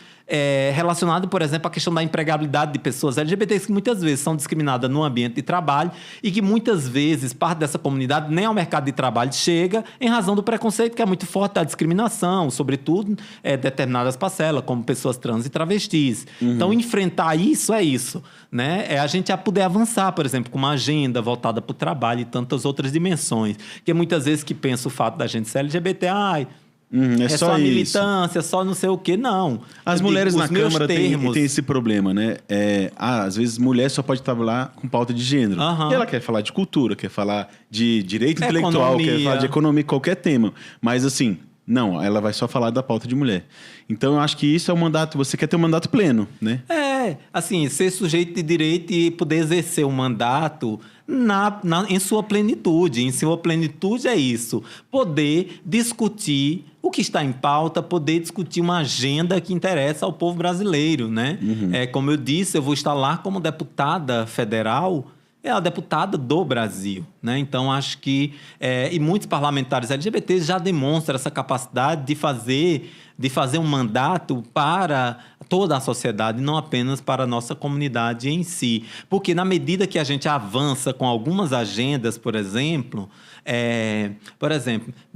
relacionados, por exemplo, à questão da empregabilidade de pessoas LGBTs que muitas vezes são discriminadas no ambiente de trabalho e que muitas vezes parte dessa comunidade nem ao mercado de trabalho chega em razão do preconceito que é muito forte, da discriminação, sobretudo determinadas parcelas, como pessoas trans e travestis. Então, enfrentar isso é isso, né? É a gente poder avançar, por exemplo, com uma agenda voltada para o trabalho e tantas outras dimensões. Porque muitas vezes que pensa o fato da gente ser LGBT, é só a militância, só não sei o quê. Não. As mulheres na Câmara têm esse problema, né? Às vezes, mulher só pode trabalhar com pauta de gênero. E ela quer falar de cultura, quer falar de direito intelectual, quer falar de economia, qualquer tema. Mas, assim, não, ela vai só falar da pauta de mulher. Então, eu acho que isso é um mandato... Você quer ter um mandato pleno, né? Assim, ser sujeito de direito e poder exercer um mandato... em sua plenitude. Em sua plenitude é isso. Poder discutir o que está em pauta, poder discutir uma agenda que interessa ao povo brasileiro, né? Como eu disse, eu vou estar lá como deputada federal, a deputada do Brasil, né? Então, acho que... e muitos parlamentares LGBTs já demonstram essa capacidade de fazer um mandato para toda a sociedade, não apenas para a nossa comunidade em si. Porque, na medida que a gente avança com algumas agendas, por exemplo,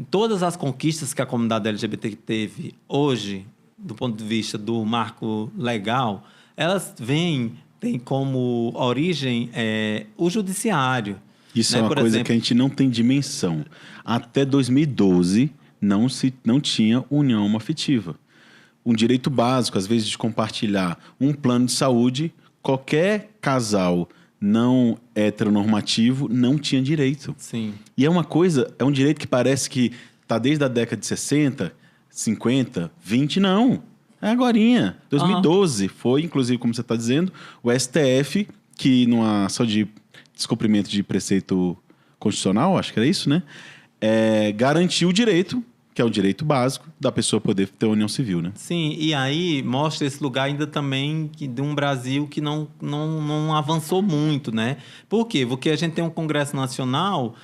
todas as conquistas que a comunidade LGBT teve hoje, do ponto de vista do marco legal, elas têm como origem o judiciário. Isso, né? É uma coisa que a gente não tem dimensão. Até 2012... Não tinha união homoafetiva. Um direito básico, às vezes, de compartilhar um plano de saúde, qualquer casal não heteronormativo não tinha direito. Sim. E é um direito que parece que está desde a década de 60, 50, 20, não. É agorinha. 2012 foi, inclusive, como você está dizendo, o STF, que numa ação de descumprimento de preceito constitucional, acho que era isso, né? Garantiu o direito, que é o direito básico, da pessoa poder ter união civil, né? Sim, e aí mostra esse lugar ainda também de um Brasil que não avançou muito, né? Por quê? Porque a gente tem um Congresso Nacional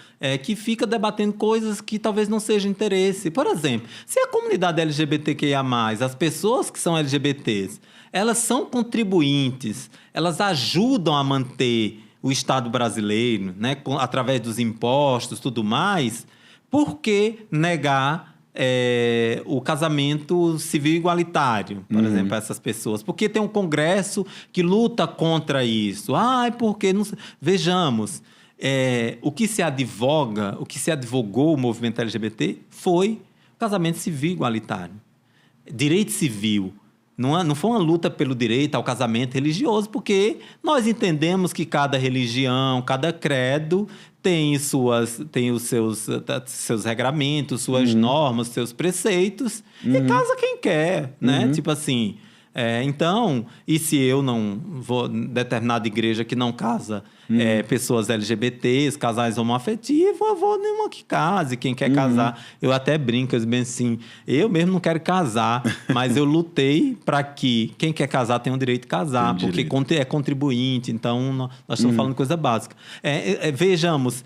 que fica debatendo coisas que talvez não sejam interesse. Por exemplo, se a comunidade LGBTQIA+, as pessoas que são LGBTs, elas são contribuintes, elas ajudam a manter o Estado brasileiro, né? Através dos impostos e tudo mais, por que negar o casamento civil igualitário, por exemplo, a essas pessoas? Porque tem um Congresso que luta contra isso. Porque não... Vejamos, o que se advogou o movimento LGBT foi o casamento civil igualitário. Direito civil. Não foi uma luta pelo direito ao casamento religioso, porque nós entendemos que cada religião, cada credo tem os seus regramentos, suas normas, seus preceitos, e casa quem quer, né? Tipo assim... Então, e se eu não vou... Determinada igreja que não casa pessoas LGBTs, casais homoafetivos, eu vou nenhuma que case. Quem quer casar... Eu até brinco, eu digo assim, eu mesmo não quero casar, mas eu lutei para que quem quer casar tenha o direito de casar, porque é contribuinte. Então, nós estamos falando de coisa básica. Vejamos,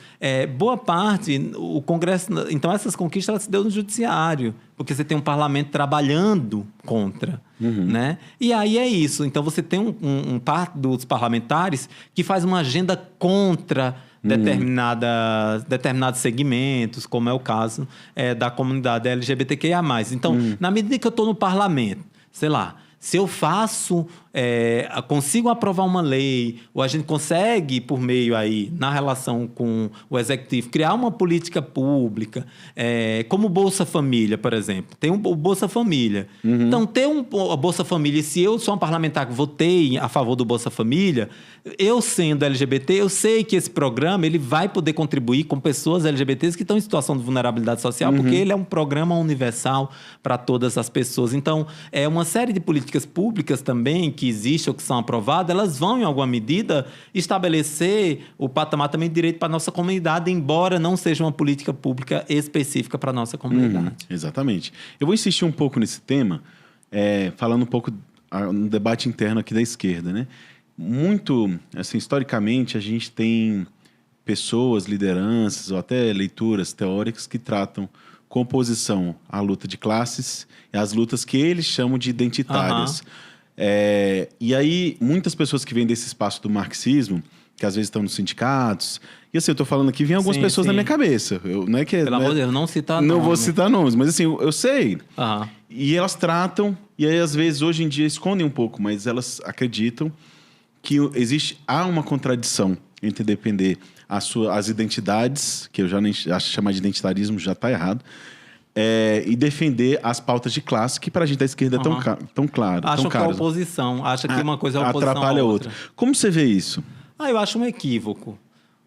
boa parte, o Congresso... Então, essas conquistas elas se deu no judiciário, porque você tem um parlamento trabalhando contra, né? E aí é isso. Então, você tem um parte dos parlamentares que faz uma agenda contra determinados segmentos, como é o caso da comunidade LGBTQIA+. Então, na medida que eu estou no parlamento, sei lá, se eu consigo aprovar uma lei, ou a gente consegue, por meio aí, na relação com o Executivo, criar uma política pública, como o Bolsa Família, por exemplo. Tem o Bolsa Família. Então, ter a Bolsa Família, se eu sou um parlamentar que votei a favor do Bolsa Família, eu sendo LGBT, eu sei que esse programa ele vai poder contribuir com pessoas LGBTs que estão em situação de vulnerabilidade social, porque ele é um programa universal para todas as pessoas. Então, é uma série de políticas públicas também que existem ou que são aprovadas, elas vão, em alguma medida, estabelecer o patamar também de direito para a nossa comunidade, embora não seja uma política pública específica para a nossa comunidade. Exatamente. Eu vou insistir um pouco nesse tema, falando um pouco no debate interno aqui da esquerda, né? Muito, assim, historicamente, a gente tem pessoas, lideranças ou até leituras teóricas que tratam com oposição à luta de classes e às lutas que eles chamam de identitárias. E aí, muitas pessoas que vêm desse espaço do marxismo, que às vezes estão nos sindicatos, e assim, eu estou falando aqui, vem algumas pessoas na minha cabeça. Não é que, Pelo amor de Deus, não citar nomes. Não vou citar nomes, mas assim, eu sei. Uhum. E elas tratam, e aí às vezes, hoje em dia, escondem um pouco, mas elas acreditam que há uma contradição entre defender as identidades, que eu já nem acho que chamar de identitarismo já está errado, e defender as pautas de classe, que para a gente da esquerda é tão claro. Acho que é oposição. Acha que uma coisa é oposição atrapalha a outra. Como você vê isso? Eu acho um equívoco.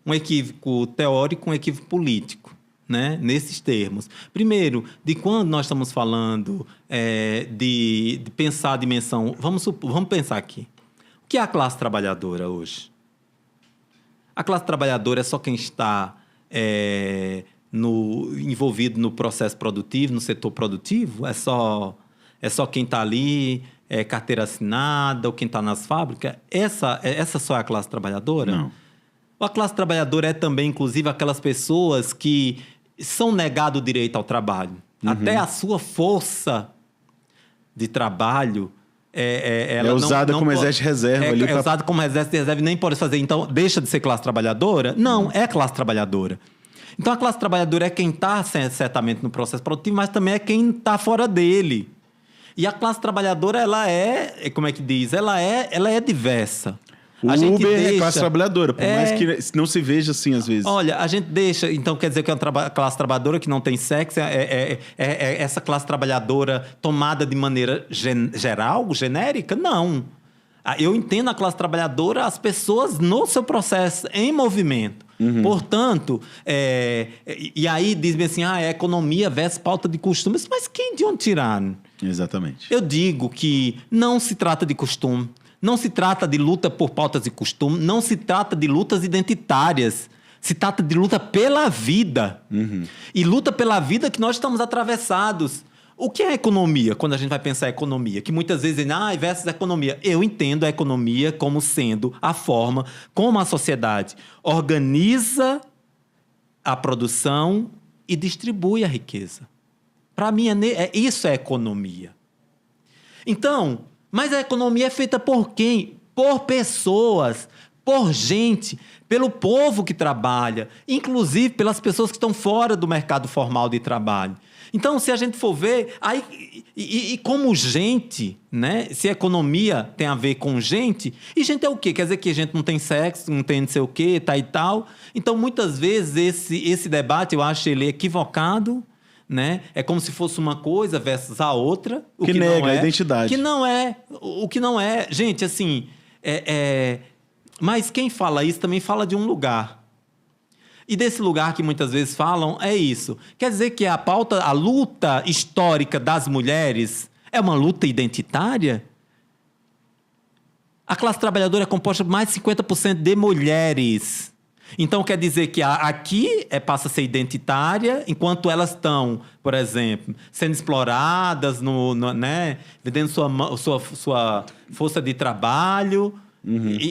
Um equívoco teórico, um equívoco político, né? Nesses termos. Primeiro, de quando nós estamos falando de pensar a dimensão... Vamos pensar aqui. O que é a classe trabalhadora hoje? A classe trabalhadora é só quem está envolvido no processo produtivo, no setor produtivo? É só quem está ali, carteira assinada, ou quem está nas fábricas? Essa só é a classe trabalhadora? Não. A classe trabalhadora é também, inclusive, aquelas pessoas que são negadas o direito ao trabalho. Até a sua força de trabalho... ela é usada como exército de reserva. É usada como exército de reserva e nem pode fazer. Então, deixa de ser classe trabalhadora? Não, é classe trabalhadora. Então, a classe trabalhadora é quem está certamente no processo produtivo, mas também é quem está fora dele. E a classe trabalhadora, ela é, como é que diz? Ela é diversa. O Uber é classe trabalhadora, por mais que não se veja assim às vezes. Olha, a gente deixa... Então, quer dizer que é uma classe trabalhadora que não tem sexo? Essa classe trabalhadora tomada de maneira geral, genérica? Não. Eu entendo a classe trabalhadora, as pessoas no seu processo, em movimento. Portanto, e aí dizem assim, economia versus pauta de costumes. Mas quem de onde tiraram? Exatamente. Eu digo que não se trata de costume. Não se trata de luta por pautas de costume, não se trata de lutas identitárias. Se trata de luta pela vida. E luta pela vida que nós estamos atravessados. O que é economia, quando a gente vai pensar em economia? Que muitas vezes dizem, versus economia. Eu entendo a economia como sendo a forma como a sociedade organiza a produção e distribui a riqueza. Para mim, isso é economia. Então... Mas a economia é feita por quem? Por pessoas, por gente, pelo povo que trabalha, inclusive pelas pessoas que estão fora do mercado formal de trabalho. Então, se a gente for ver, e como gente, né? Se a economia tem a ver com gente, e gente é o quê? Quer dizer que a gente não tem sexo, não tem não sei o quê, e tal. Então, muitas vezes, esse debate, eu acho ele equivocado, né? É como se fosse uma coisa versus a outra. O que nega a identidade. Que não é. O que não é. Gente, assim... Mas quem fala isso também fala de um lugar. E desse lugar que muitas vezes falam é isso. Quer dizer que a luta histórica das mulheres é uma luta identitária? A classe trabalhadora é composta por mais de 50% de mulheres. Então, quer dizer que aqui passa a ser identitária, enquanto elas estão, por exemplo, sendo exploradas, né? Vendendo sua força de trabalho.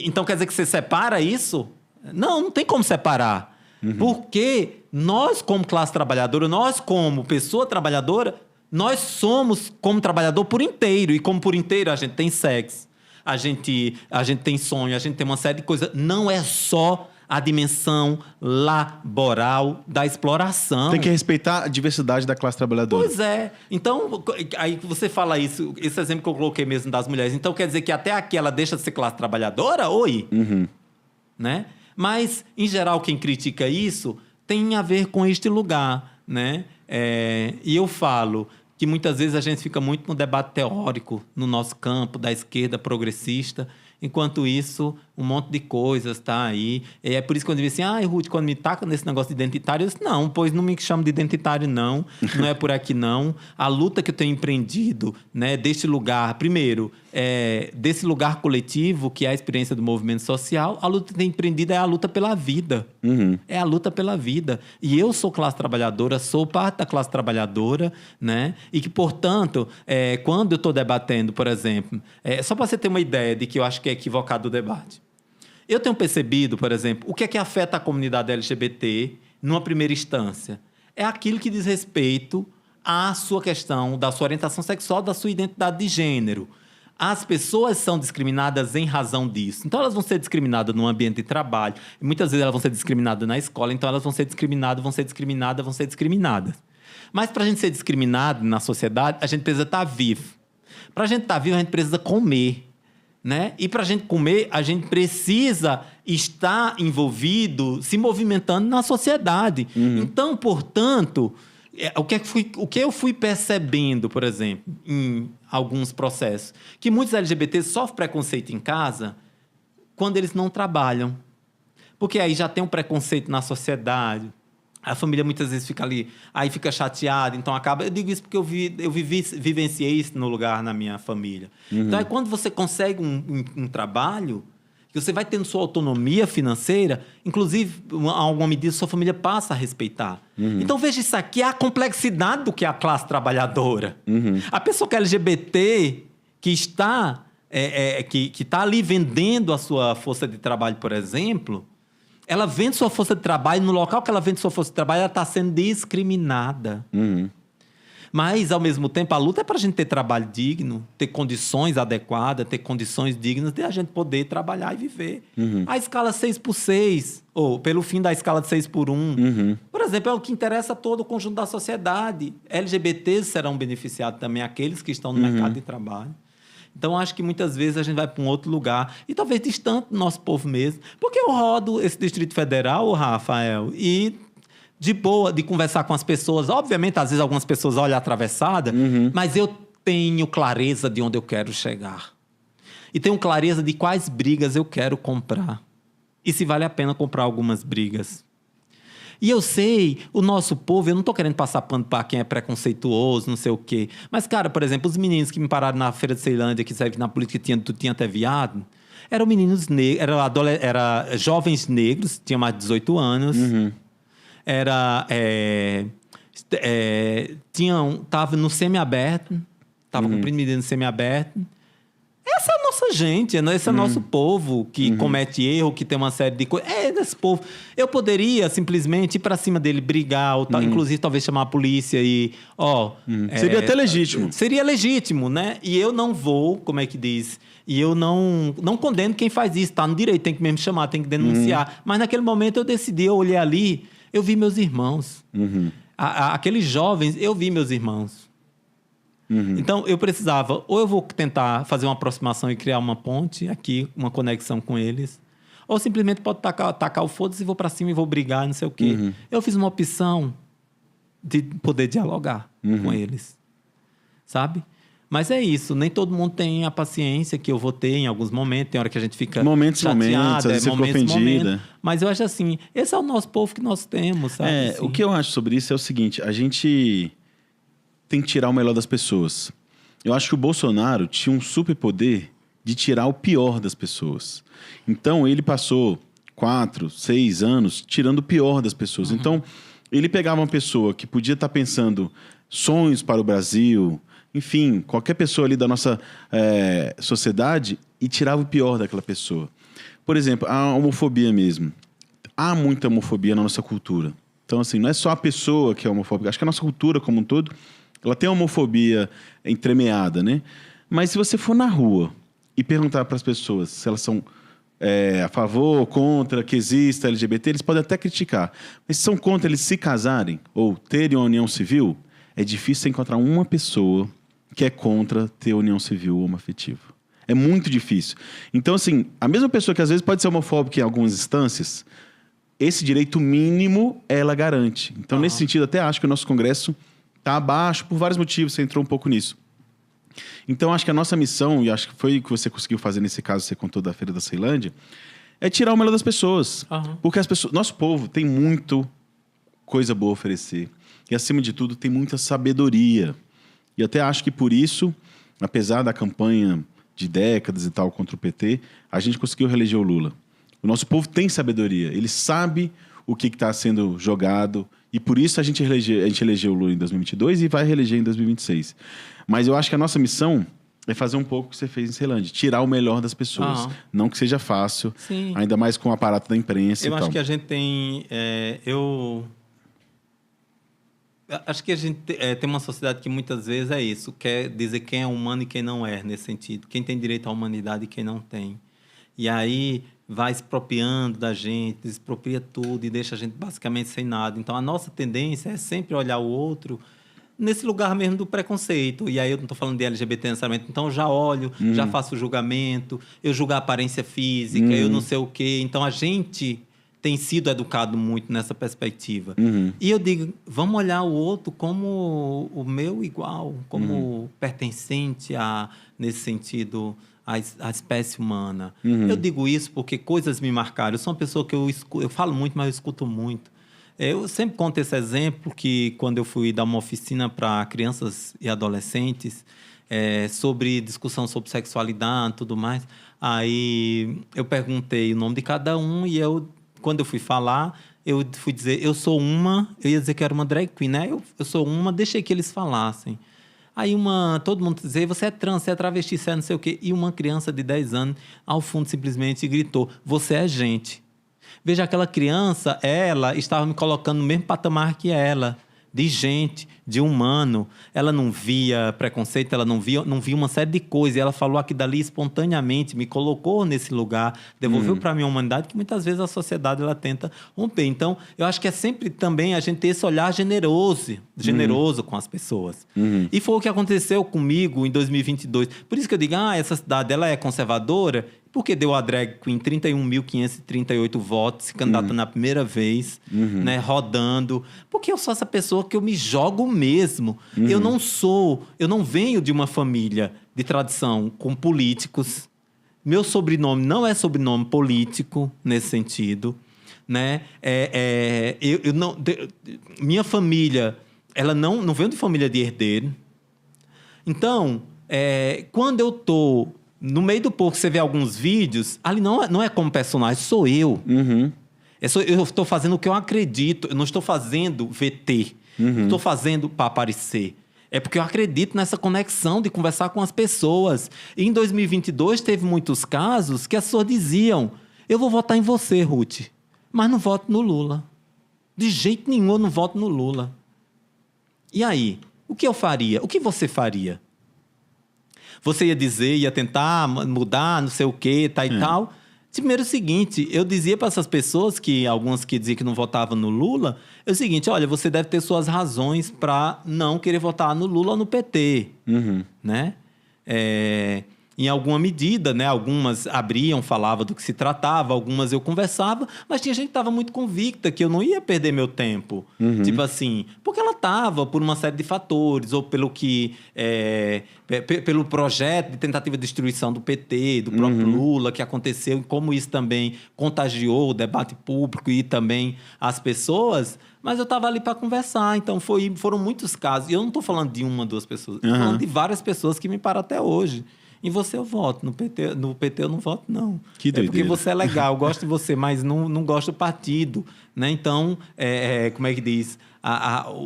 Então, quer dizer que você separa isso? Não tem como separar. Porque nós, como classe trabalhadora, nós, como pessoa trabalhadora, nós somos como trabalhador por inteiro. E como por inteiro a gente tem sexo, a gente tem sonho, a gente tem uma série de coisas. Não é só... a dimensão laboral da exploração. Tem que respeitar a diversidade da classe trabalhadora. Pois é. Então, aí você fala isso, esse exemplo que eu coloquei mesmo das mulheres. Então, quer dizer que até aqui ela deixa de ser classe trabalhadora? Oi? Né? Mas, em geral, quem critica isso tem a ver com este lugar, né? E eu falo que muitas vezes a gente fica muito no debate teórico, no nosso campo, da esquerda progressista. Enquanto isso, um monte de coisas, tá aí. E é por isso que quando eu disse assim, Ruth, quando me taca nesse negócio de identitário, eu disse, não, pois não me chamo de identitário, não é por aqui, não. A luta que eu tenho empreendido, né, deste lugar, primeiro, desse lugar coletivo, que é a experiência do movimento social, a luta que eu tenho empreendido é a luta pela vida. É a luta pela vida. E eu sou classe trabalhadora, sou parte da classe trabalhadora, né? E que, portanto, quando eu estou debatendo, por exemplo, só para você ter uma ideia de que eu acho que é equivocado o debate. Eu tenho percebido, por exemplo, o que é que afeta a comunidade LGBT numa primeira instância? É aquilo que diz respeito à sua questão, da sua orientação sexual, da sua identidade de gênero. As pessoas são discriminadas em razão disso. Então, elas vão ser discriminadas no ambiente de trabalho. E muitas vezes elas vão ser discriminadas na escola. Então, elas vão ser discriminadas. Mas, para a gente ser discriminado na sociedade, a gente precisa estar vivo. Para a gente estar vivo, a gente precisa comer. Né? E para a gente comer, a gente precisa estar envolvido, se movimentando na sociedade. Então, portanto, o que eu fui percebendo, por exemplo, em alguns processos, que muitos LGBTs sofrem preconceito em casa quando eles não trabalham. Porque aí já tem um preconceito na sociedade. A família muitas vezes fica ali, aí fica chateada, então acaba... Eu digo isso porque eu vivenciei isso no lugar na minha família. Então, aí quando você consegue um trabalho, que você vai tendo sua autonomia financeira, inclusive, a alguma medida, sua família passa a respeitar. Então, veja isso aqui, é a complexidade do que é a classe trabalhadora. A pessoa que é LGBT, que está ali vendendo a sua força de trabalho, por exemplo... Ela vende sua força de trabalho, no local que ela vende sua força de trabalho, ela está sendo discriminada. Mas, ao mesmo tempo, a luta é para a gente ter trabalho digno, ter condições adequadas, ter condições dignas de a gente poder trabalhar e viver. A escala 6x6, ou pelo fim da escala de 6x1, por exemplo, é o que interessa a todo o conjunto da sociedade. LGBTs serão beneficiados também, aqueles que estão no mercado de trabalho. Então, acho que muitas vezes a gente vai para um outro lugar, e talvez distante do nosso povo mesmo. Porque eu rodo esse Distrito Federal, Rafael, e de boa, de conversar com as pessoas. Obviamente, às vezes, algumas pessoas olham atravessada, mas eu tenho clareza de onde eu quero chegar. E tenho clareza de quais brigas eu quero comprar. E se vale a pena comprar algumas brigas. E eu sei, o nosso povo, eu não estou querendo passar pano para quem é preconceituoso, não sei o quê. Mas, cara, por exemplo, os meninos que me pararam na Feira de Ceilândia, que serve na política, tu tinha até viado, eram meninos negros, eram jovens negros, tinham mais de 18 anos. Tava no semiaberto, tava cumprindo medida no semiaberto. Essa é a nossa gente, esse é o nosso povo que comete erro, que tem uma série de coisas. É desse povo. Eu poderia simplesmente ir para cima dele, brigar, ou tal, inclusive talvez chamar a polícia e... Seria até legítimo. Seria legítimo, né? E eu não vou, como é que diz? E eu não condeno quem faz isso, tá no direito, tem que mesmo chamar, tem que denunciar. Mas naquele momento eu decidi, eu olhei ali, eu vi meus irmãos. Aqueles jovens, eu vi meus irmãos. Então, eu precisava, ou eu vou tentar fazer uma aproximação e criar uma ponte aqui, uma conexão com eles, ou simplesmente pode tacar o foda-se e vou para cima e vou brigar, não sei o quê. Eu fiz uma opção de poder dialogar com eles, sabe? Mas é isso, nem todo mundo tem a paciência que eu vou ter em alguns momentos, tem hora que a gente fica chateada, às vezes você fica ofendida. Mas eu acho assim, esse é o nosso povo que nós temos, sabe? O que eu acho sobre isso é o seguinte, a gente... tem que tirar o melhor das pessoas. Eu acho que o Bolsonaro tinha um superpoder de tirar o pior das pessoas. Então, ele passou 4, 6 anos tirando o pior das pessoas. Então, ele pegava uma pessoa que podia estar pensando sonhos para o Brasil, enfim, qualquer pessoa ali da nossa sociedade, e tirava o pior daquela pessoa. Por exemplo, a homofobia mesmo. Há muita homofobia na nossa cultura. Então, assim, não é só a pessoa que é homofóbica. Acho que a nossa cultura como um todo... ela tem uma homofobia entremeada, né? Mas se você for na rua e perguntar para as pessoas se elas são a favor ou contra que exista LGBT, eles podem até criticar. Mas se são contra eles se casarem ou terem uma união civil, é difícil encontrar uma pessoa que é contra ter união civil homoafetiva. É muito difícil. Então, assim, a mesma pessoa que às vezes pode ser homofóbica em algumas instâncias, esse direito mínimo ela garante. Então, nesse sentido, até acho que o nosso Congresso... está abaixo por vários motivos, você entrou um pouco nisso. Então, acho que a nossa missão, e acho que foi o que você conseguiu fazer nesse caso, você contou da Feira da Ceilândia, é tirar o melhor das pessoas. Porque as pessoas, nosso povo tem muito coisa boa a oferecer. E, acima de tudo, tem muita sabedoria. E até acho que por isso, apesar da campanha de décadas e tal contra o PT, a gente conseguiu reeleger o Lula. O nosso povo tem sabedoria. Ele sabe o que está sendo jogado. E por isso a gente elegeu o Lula em 2022 e vai reeleger em 2026. Mas eu acho que a nossa missão é fazer um pouco o que você fez em Ceilândia. Tirar o melhor das pessoas. Não que seja fácil. Sim. Ainda mais com o aparato da imprensa e tal. Eu acho que a gente tem... Acho que a gente tem uma sociedade que muitas vezes é isso. Quer dizer quem é humano e quem não é, nesse sentido. Quem tem direito à humanidade e quem não tem. E aí vai expropriando da gente, expropria tudo e deixa a gente basicamente sem nada. Então, a nossa tendência é sempre olhar o outro nesse lugar mesmo do preconceito. E aí eu não estou falando de LGBT necessariamente. Então, eu já olho, já faço o julgamento, eu julgo a aparência física, eu não sei o quê. Então, a gente tem sido educado muito nessa perspectiva. E eu digo, vamos olhar o outro como o meu igual, como pertencente nesse sentido, à espécie humana. Eu digo isso porque coisas me marcaram. Eu sou uma pessoa que eu falo muito, mas eu escuto muito. Eu sempre conto esse exemplo que quando eu fui dar uma oficina para crianças e adolescentes sobre discussão sobre sexualidade e tudo mais, aí eu perguntei o nome de cada um e quando eu fui falar, eu fui dizer, eu ia dizer que era uma drag queen, né? Eu sou deixei que eles falassem. Aí todo mundo dizia, você é trans, você é travesti, você é não sei o quê. E uma criança de 10 anos, ao fundo, simplesmente gritou, você é gente. Veja, aquela criança, ela estava me colocando no mesmo patamar que ela, de gente, de humano. Ela não via preconceito, ela não via uma série de coisas. E ela falou aqui dali espontaneamente, me colocou nesse lugar, devolveu para mim a humanidade que muitas vezes a sociedade ela tenta romper. Então, eu acho que é sempre também a gente ter esse olhar generoso com as pessoas. E foi o que aconteceu comigo em 2022. Por isso que eu digo, essa cidade ela é conservadora, porque deu a drag queen 31.538 votos, se candidatando na primeira vez, né, rodando. Porque eu sou essa pessoa que eu me jogo mesmo. Eu não venho de uma família de tradição com políticos. Meu sobrenome não é sobrenome político, nesse sentido. Né? Minha família, ela não vem de família de herdeiro. Então, quando eu tô no meio do povo, você vê alguns vídeos, ali não é como personagem, sou eu. Eu estou fazendo o que eu acredito, eu não estou fazendo VT, não estou fazendo para aparecer. É porque eu acredito nessa conexão de conversar com as pessoas. E em 2022 teve muitos casos que as pessoas diziam, eu vou votar em você, Ruth, mas não voto no Lula. De jeito nenhum eu não voto no Lula. E aí, o que eu faria? O que você faria? Você ia tentar mudar, não sei o quê, e tal. Primeiro o seguinte, eu dizia para essas pessoas, algumas que diziam que não votavam no Lula, é o seguinte, olha, você deve ter suas razões para não querer votar no Lula ou no PT. Né? Em alguma medida, né? Algumas abriam, falavam do que se tratava, algumas eu conversava, mas tinha gente que estava muito convicta que eu não ia perder meu tempo. Tipo assim, porque ela estava por uma série de fatores, ou pelo projeto de tentativa de destruição do PT, do próprio Lula, que aconteceu, e como isso também contagiou o debate público e também as pessoas. Mas eu estava ali para conversar, então foram muitos casos. E eu não estou falando de uma, duas pessoas, estou falando de várias pessoas que me param até hoje. Em você eu voto, no PT eu não voto, não. Que doideira. Porque você é legal, eu gosto de você, mas não gosto do partido. Né? Então, como é que diz?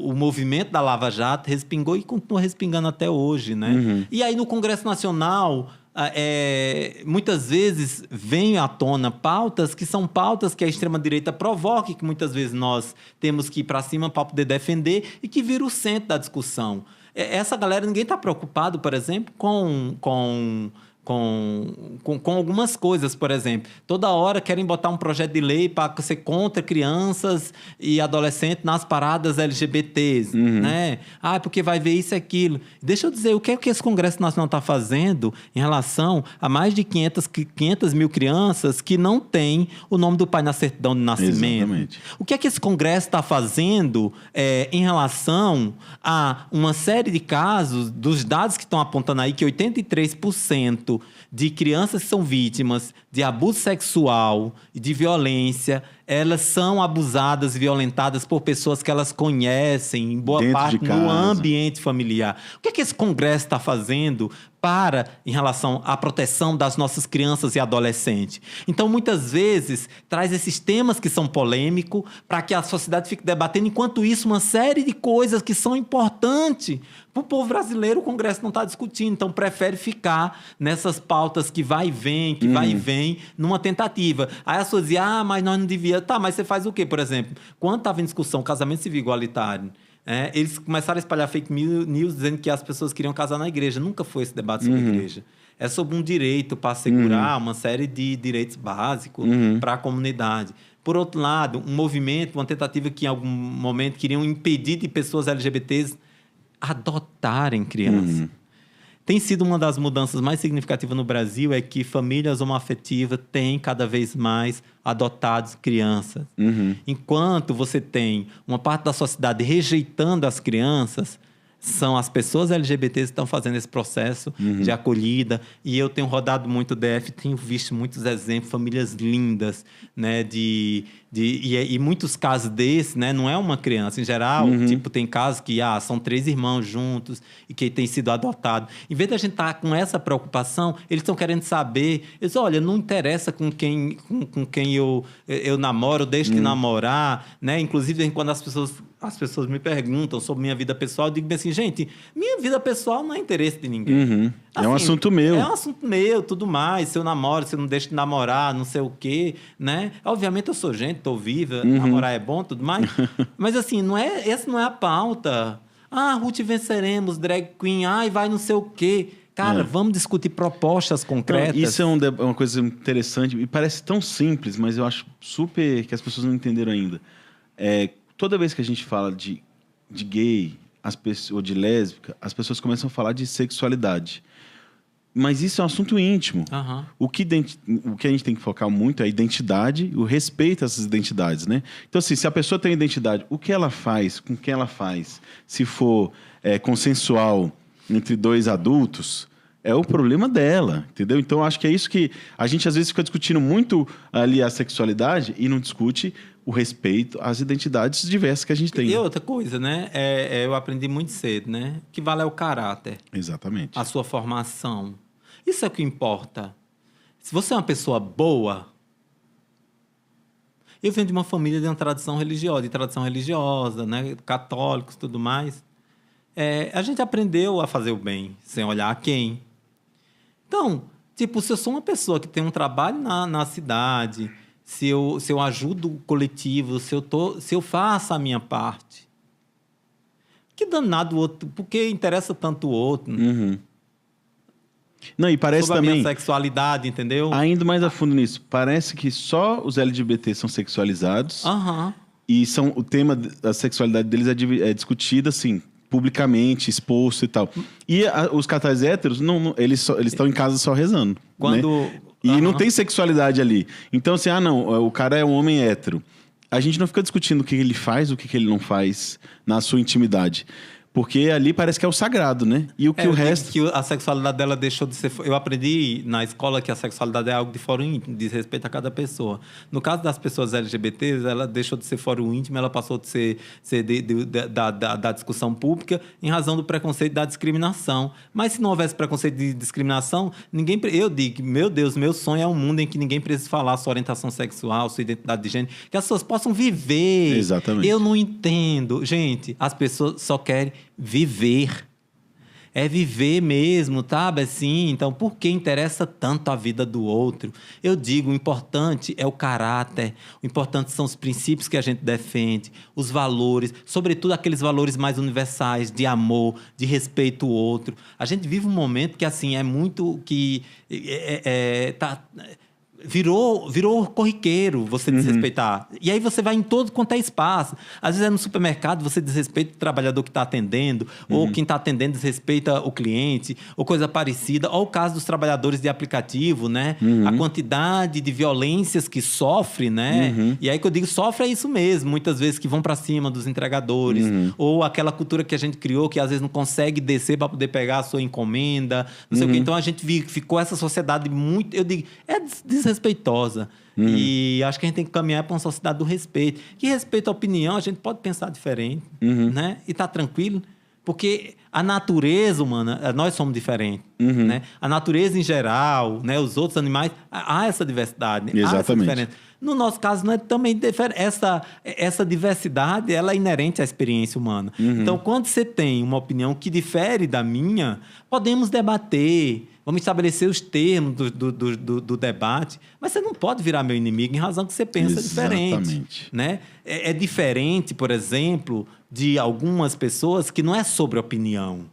O movimento da Lava Jato respingou e continua respingando até hoje. Né? E aí, no Congresso Nacional, muitas vezes vêm à tona pautas que são pautas que a extrema-direita provoca, que muitas vezes nós temos que ir para cima para poder defender e que vira o centro da discussão. Essa galera, ninguém está preocupado, por exemplo, com com algumas coisas, por exemplo. Toda hora querem botar um projeto de lei para ser contra crianças e adolescentes nas paradas LGBTs, né? Porque vai ver isso e aquilo. Deixa eu dizer, o que é que esse Congresso Nacional está fazendo em relação a mais de 500 mil crianças que não têm o nome do pai na certidão de nascimento? Exatamente. O que é que esse Congresso está fazendo em relação a uma série de casos, dos dados que estão apontando aí, que 83% de crianças que são vítimas de abuso sexual e de violência, elas são abusadas, violentadas por pessoas que elas conhecem, em boa parte no ambiente familiar. O que é que esse Congresso está fazendo em relação à proteção das nossas crianças e adolescentes? Então, muitas vezes, traz esses temas que são polêmicos para que a sociedade fique debatendo. Enquanto isso, uma série de coisas que são importantes para o povo brasileiro, o Congresso não está discutindo. Então, prefere ficar nessas pautas que vai e vem, numa tentativa. Aí as pessoas dizem, mas nós não devíamos... Tá, mas você faz o quê, por exemplo? Quando estava em discussão casamento civil igualitário, eles começaram a espalhar fake news dizendo que as pessoas queriam casar na igreja. Nunca foi esse debate sobre a igreja. É sobre um direito para assegurar uma série de direitos básicos para a comunidade. Por outro lado, um movimento, uma tentativa que em algum momento queriam impedir de pessoas LGBTs adotarem crianças. Tem sido uma das mudanças mais significativas no Brasil é que famílias homoafetivas têm cada vez mais adotados crianças. Enquanto você tem uma parte da sociedade rejeitando as crianças, são as pessoas LGBTs que estão fazendo esse processo de acolhida. E eu tenho rodado muito DF, tenho visto muitos exemplos, famílias lindas, né, e muitos casos desses, né, não é uma criança. Em geral, tipo, tem casos que são 3 irmãos juntos e que têm sido adotados. Em vez da gente estar com essa preocupação, eles estão querendo saber. Eles dizem, olha, não interessa com quem eu namoro, deixo de namorar, né? Inclusive, quando as pessoas me perguntam sobre minha vida pessoal, eu digo bem assim, gente, minha vida pessoal não é interesse de ninguém. Assim, é um assunto meu. É um assunto meu, tudo mais. Se eu namoro, se eu não deixo de namorar, não sei o quê, né? Obviamente eu sou gente, tô viva, namorar é bom, tudo mais. Mas assim, essa não é a pauta. Ruth venceremos, drag queen, vai não sei o quê. Cara, vamos discutir propostas concretas. Não, isso é uma coisa interessante e parece tão simples, mas eu acho super que as pessoas não entenderam ainda. Toda vez que a gente fala de gay ou de lésbica, as pessoas começam a falar de sexualidade. Mas isso é um assunto íntimo. O que a gente tem que focar muito é a identidade, o respeito a essas identidades, né? Então, assim, se a pessoa tem identidade, o que ela faz, com quem ela faz, se for consensual entre 2 adultos, é o problema dela, entendeu? Então, acho que é isso que a gente, às vezes, fica discutindo muito ali a sexualidade e não discute o respeito às identidades diversas que a gente tem. E outra coisa, né? Eu aprendi muito cedo, né? O que vale é o caráter. Exatamente. A sua formação. Isso é o que importa. Se você é uma pessoa boa... Eu venho de uma família de uma tradição religiosa, né? Católicos e tudo mais. A gente aprendeu a fazer o bem, sem olhar a quem. Então, tipo, se eu sou uma pessoa que tem um trabalho na cidade, se eu ajudo o coletivo, se eu faço a minha parte, que danado o outro, porque interessa tanto o outro. Não, e parece sobre também... a minha sexualidade, entendeu? Ainda mais a fundo nisso, parece que só os LGBT são sexualizados e o tema da sexualidade deles é discutida, assim, publicamente, exposto e tal. E os casais héteros, eles estão em casa só rezando. Né? E não tem sexualidade ali. Então, assim, o cara é um homem hétero. A gente não fica discutindo o que ele faz, o que ele não faz na sua intimidade. Porque ali parece que é o sagrado, né? E o resto... Que a sexualidade dela deixou de ser... Eu aprendi na escola que a sexualidade é algo de fórum íntimo, diz respeito a cada pessoa. No caso das pessoas LGBTs, ela deixou de ser fórum íntimo, ela passou de ser da discussão pública em razão do preconceito e da discriminação. Mas se não houvesse preconceito e discriminação, eu digo, meu Deus, meu sonho é um mundo em que ninguém precisa falar sua orientação sexual, sua identidade de gênero, que as pessoas possam viver. Exatamente. Eu não entendo. Gente, as pessoas só querem viver. é viver mesmo, sabe? Assim, então, por que interessa tanto a vida do outro? Eu digo, o importante é o caráter, o importante são os princípios que a gente defende, os valores, sobretudo aqueles valores mais universais, de amor, de respeito ao outro. A gente vive um momento que, assim, é muito... Virou corriqueiro você desrespeitar. E aí você vai em todo quanto é espaço. Às vezes é no supermercado, você desrespeita o trabalhador que está atendendo, ou quem está atendendo desrespeita o cliente, ou coisa parecida. Ou o caso dos trabalhadores de aplicativo, né? A quantidade de violências que sofre, né? E aí que eu digo, sofre é isso mesmo. Muitas vezes que vão para cima dos entregadores. Ou aquela cultura que a gente criou, que às vezes não consegue descer para poder pegar a sua encomenda. Não sei o quê. Então a gente ficou essa sociedade muito... Eu digo, é desrespeitosa. E acho que a gente tem que caminhar para uma sociedade do respeito. Que respeito à opinião, a gente pode pensar diferente, né? E tá tranquilo. Porque a natureza humana, nós somos diferentes, né? A natureza em geral, né? Os outros animais, há essa diversidade. Exatamente. Há essa diferença. No nosso caso, não é também diferente. Essa diversidade, ela é inerente à experiência humana. Então, quando você tem uma opinião que difere da minha, podemos debater, vamos estabelecer os termos do debate, mas você não pode virar meu inimigo em razão que você pensa diferente. Né? É diferente, por exemplo, de algumas pessoas que não é sobre opinião.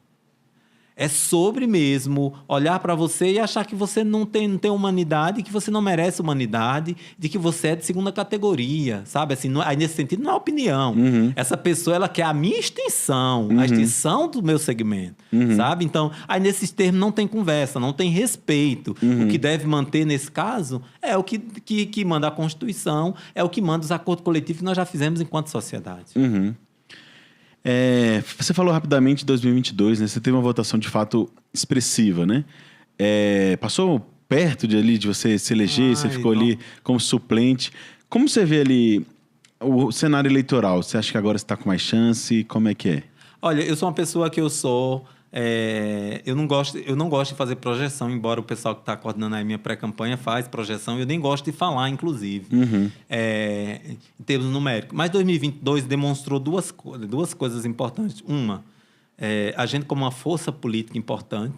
É sobre mesmo olhar para você e achar que você não tem humanidade, que você não merece humanidade, de que você é de segunda categoria, sabe? Assim, aí nesse sentido não é opinião. Essa pessoa, ela quer a minha extinção, a extinção do meu segmento, sabe? Então, aí nesses termos não tem conversa, não tem respeito. O que deve manter nesse caso é o que manda a Constituição, é o que manda os acordos coletivos que nós já fizemos enquanto sociedade. Você falou rapidamente de 2022, né? Você teve uma votação de fato expressiva, né? Passou perto de você se eleger, você ficou ali como suplente. Como você vê ali o cenário eleitoral? Você acha que agora você está com mais chance? Como é que é? Olha, eu sou uma pessoa que eu não gosto de fazer projeção, embora o pessoal que está coordenando a minha pré-campanha faz projeção, eu nem gosto de falar, inclusive, em termos numéricos. Mas 2022 demonstrou duas coisas importantes. Uma, a gente como uma força política importante.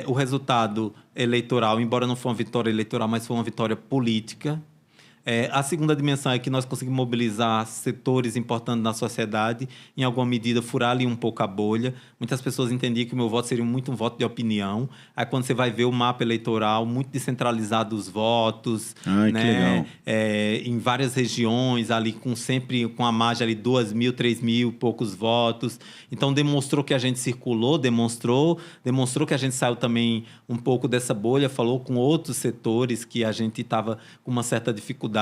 O resultado eleitoral, embora não foi uma vitória eleitoral, mas foi uma vitória política. A segunda dimensão é que nós conseguimos mobilizar setores importantes da sociedade, em alguma medida furar ali um pouco a bolha. Muitas pessoas entendiam que o meu voto seria muito um voto de opinião. Aí quando você vai ver o mapa eleitoral, muito descentralizado os votos, né? Que legal. Em várias regiões, ali sempre com a margem ali 2.000, 3.000, poucos votos. Então demonstrou que a gente circulou, demonstrou que a gente saiu também um pouco dessa bolha, falou com outros setores que a gente estava com uma certa dificuldade.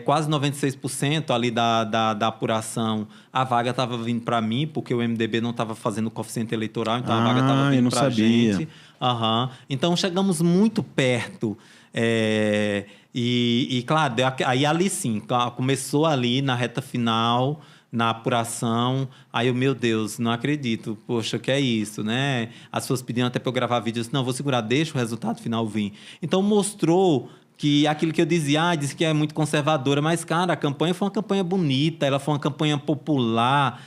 Quase 96% ali da apuração, a vaga estava vindo para mim, porque o MDB não estava fazendo o coeficiente eleitoral, então a vaga estava vindo para a gente. Então, chegamos muito perto. Claro, aí ali sim, começou ali na reta final, na apuração, aí eu, meu Deus, não acredito, poxa, que é isso, né? As pessoas pediam até para eu gravar vídeos, não, vou segurar, deixa o resultado final vir. Então, mostrou que aquilo que eu disse que é muito conservadora, mas, cara, a campanha foi uma campanha bonita, ela foi uma campanha popular,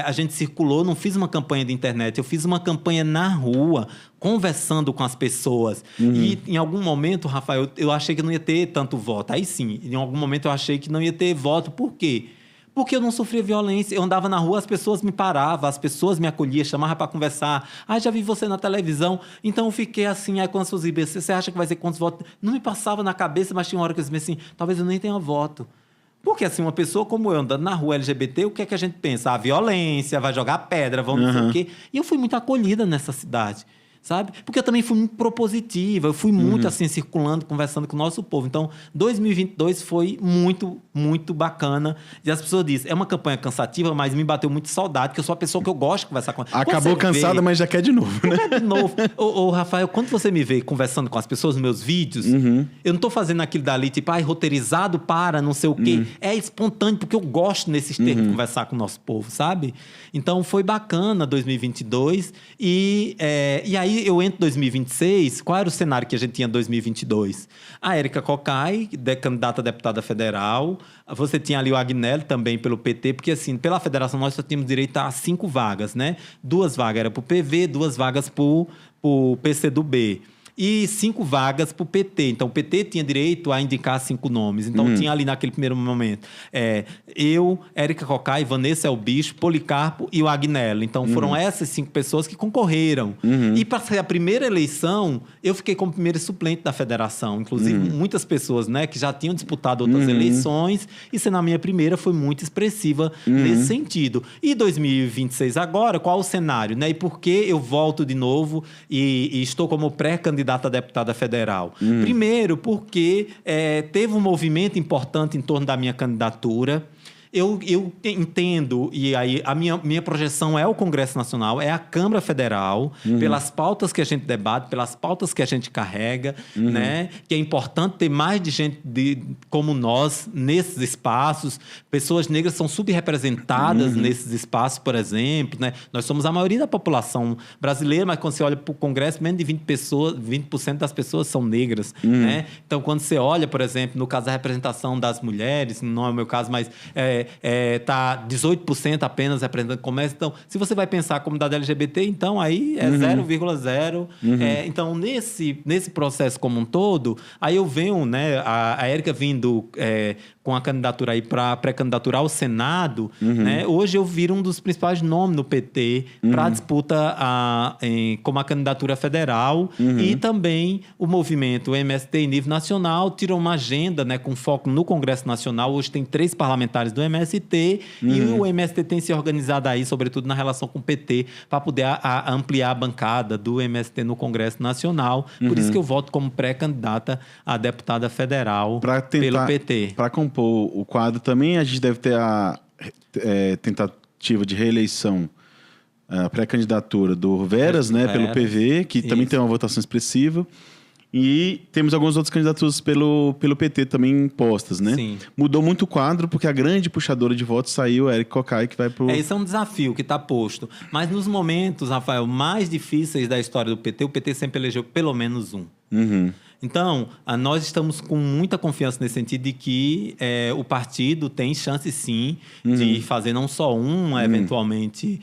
a gente circulou, não fiz uma campanha de internet, eu fiz uma campanha na rua, conversando com as pessoas. E, em algum momento, Rafael, eu achei que não ia ter tanto voto. Aí, sim, em algum momento eu achei que não ia ter voto. Por quê? Porque eu não sofria violência. Eu andava na rua, as pessoas me paravam, as pessoas me acolhiam, chamavam para conversar. Já vi você na televisão. Então eu fiquei assim, aí quando as pessoas diziam, você acha que vai ser quantos votos? Não me passava na cabeça, mas tinha uma hora que eu dizia assim, talvez eu nem tenha voto. Porque assim, uma pessoa como eu, andando na rua LGBT, o que é que a gente pensa? Violência, vai jogar pedra, vamos não sei o quê. E eu fui muito acolhida nessa cidade. Sabe? Porque eu também fui muito propositiva, eu fui muito assim, circulando, conversando com o nosso povo. Então, 2022 foi muito, muito bacana. E as pessoas dizem, é uma campanha cansativa, mas me bateu muito saudade, porque eu sou uma pessoa que eu gosto de conversar com ela. Acabou cansada, mas já quer de novo, né? Quer de novo. Rafael, quando você me vê conversando com as pessoas nos meus vídeos, eu não estou fazendo aquilo dali, tipo, roteirizado para não sei o quê. É espontâneo, porque eu gosto nesses termos de conversar com o nosso povo, sabe? Então, foi bacana 2022. E aí aí eu entro em 2026, qual era o cenário que a gente tinha em 2022? A Érica Cocai, candidata a deputada federal, você tinha ali o Agnello também pelo PT, porque assim, pela federação nós só tínhamos direito a 5 vagas, né? 2 vagas eram para o PV, 2 vagas para o PCdoB. E 5 vagas para o PT. Então, o PT tinha direito a indicar 5 nomes. Então, tinha ali naquele primeiro momento eu, Érica Cocai, Vanessa Elbicho, Policarpo e o Agnello. Então, foram essas 5 pessoas que concorreram. E para ser a primeira eleição, eu fiquei como primeiro suplente da federação. Inclusive, muitas pessoas, né, que já tinham disputado outras eleições. E sendo a minha primeira, foi muito expressiva nesse sentido. E 2026 agora, qual o cenário? Né? E por que eu volto de novo e estou como pré-candidata a deputada federal? Primeiro, porque teve um movimento importante em torno da minha candidatura. Eu entendo, e aí a minha projeção é o Congresso Nacional, é a Câmara Federal, pelas pautas que a gente debate, pelas pautas que a gente carrega, né? Que é importante ter mais de gente como nós nesses espaços. Pessoas negras são subrepresentadas nesses espaços, por exemplo, né? Nós somos a maioria da população brasileira, mas quando você olha para o Congresso, menos de 20% das pessoas são negras, né? Então, quando você olha, por exemplo, no caso da representação das mulheres, não é o meu caso, mas tá 18% apenas representando comércio. Então, se você vai pensar a comunidade LGBT, então aí é 0,0. Então, nesse processo como um todo, aí eu venho, né, a Érica vindo com a candidatura aí para pré-candidatura ao Senado, né? Hoje eu viro um dos principais nomes no PT para a disputa como a candidatura federal, e também o movimento MST em nível nacional tirou uma agenda, né, com foco no Congresso Nacional. Hoje tem 3 parlamentares do MST e o MST tem se organizado aí, sobretudo na relação com o PT, para poder ampliar a bancada do MST no Congresso Nacional. Por isso que eu voto como pré-candidata a deputada federal pelo PT. Para compor o quadro também, a gente deve ter a tentativa de reeleição, a pré-candidatura do Veras, né, pelo PV, que também tem uma votação expressiva. E temos algumas outras candidaturas pelo PT também postas, né? Sim. Mudou muito o quadro, porque a grande puxadora de votos saiu, a Érica Cocai, que vai pro... Esse é um desafio que está posto. Mas nos momentos, Rafael, mais difíceis da história do PT, o PT sempre elegeu pelo menos um. Então, nós estamos com muita confiança nesse sentido de que o partido tem chance, sim, de fazer não só eventualmente,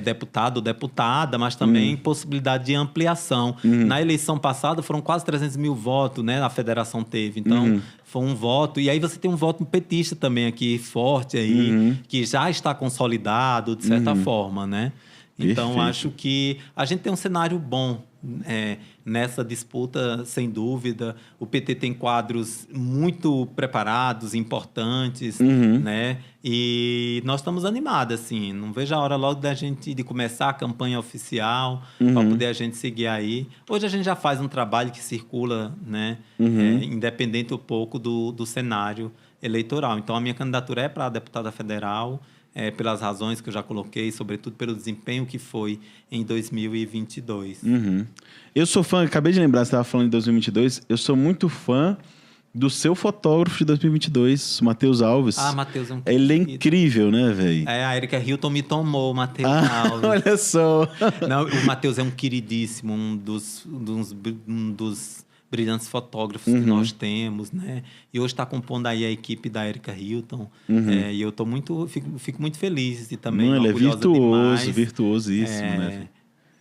deputado ou deputada, mas também possibilidade de ampliação. Na eleição passada, foram quase 300 mil votos, né? A federação teve. Então, foi um voto. E aí você tem um voto petista também aqui, forte aí, que já está consolidado, de certa forma, né? Então, Perfeito. acho que a gente tem um cenário bom nessa disputa, sem dúvida. O PT tem quadros muito preparados, importantes, né? E nós estamos animados, assim. Não vejo a hora logo de começar a campanha oficial, para poder a gente seguir aí. Hoje a gente já faz um trabalho que circula, né? Independente um pouco do cenário eleitoral. Então, a minha candidatura é para a deputada federal, pelas razões que eu já coloquei, sobretudo pelo desempenho que foi em 2022. Eu sou fã, acabei de lembrar, você estava falando de 2022, eu sou muito fã do seu fotógrafo de 2022, o Matheus Alves. Matheus é um Ele é querido. Incrível, né, velho? A Erika Hilton me tomou, o Matheus Alves. Olha só. Não, o Matheus é um queridíssimo, um dos brilhantes fotógrafos que nós temos, né? E hoje está compondo aí a equipe da Erika Hilton. E eu fico muito feliz e também ele é orgulhosa virtuosíssimo, né?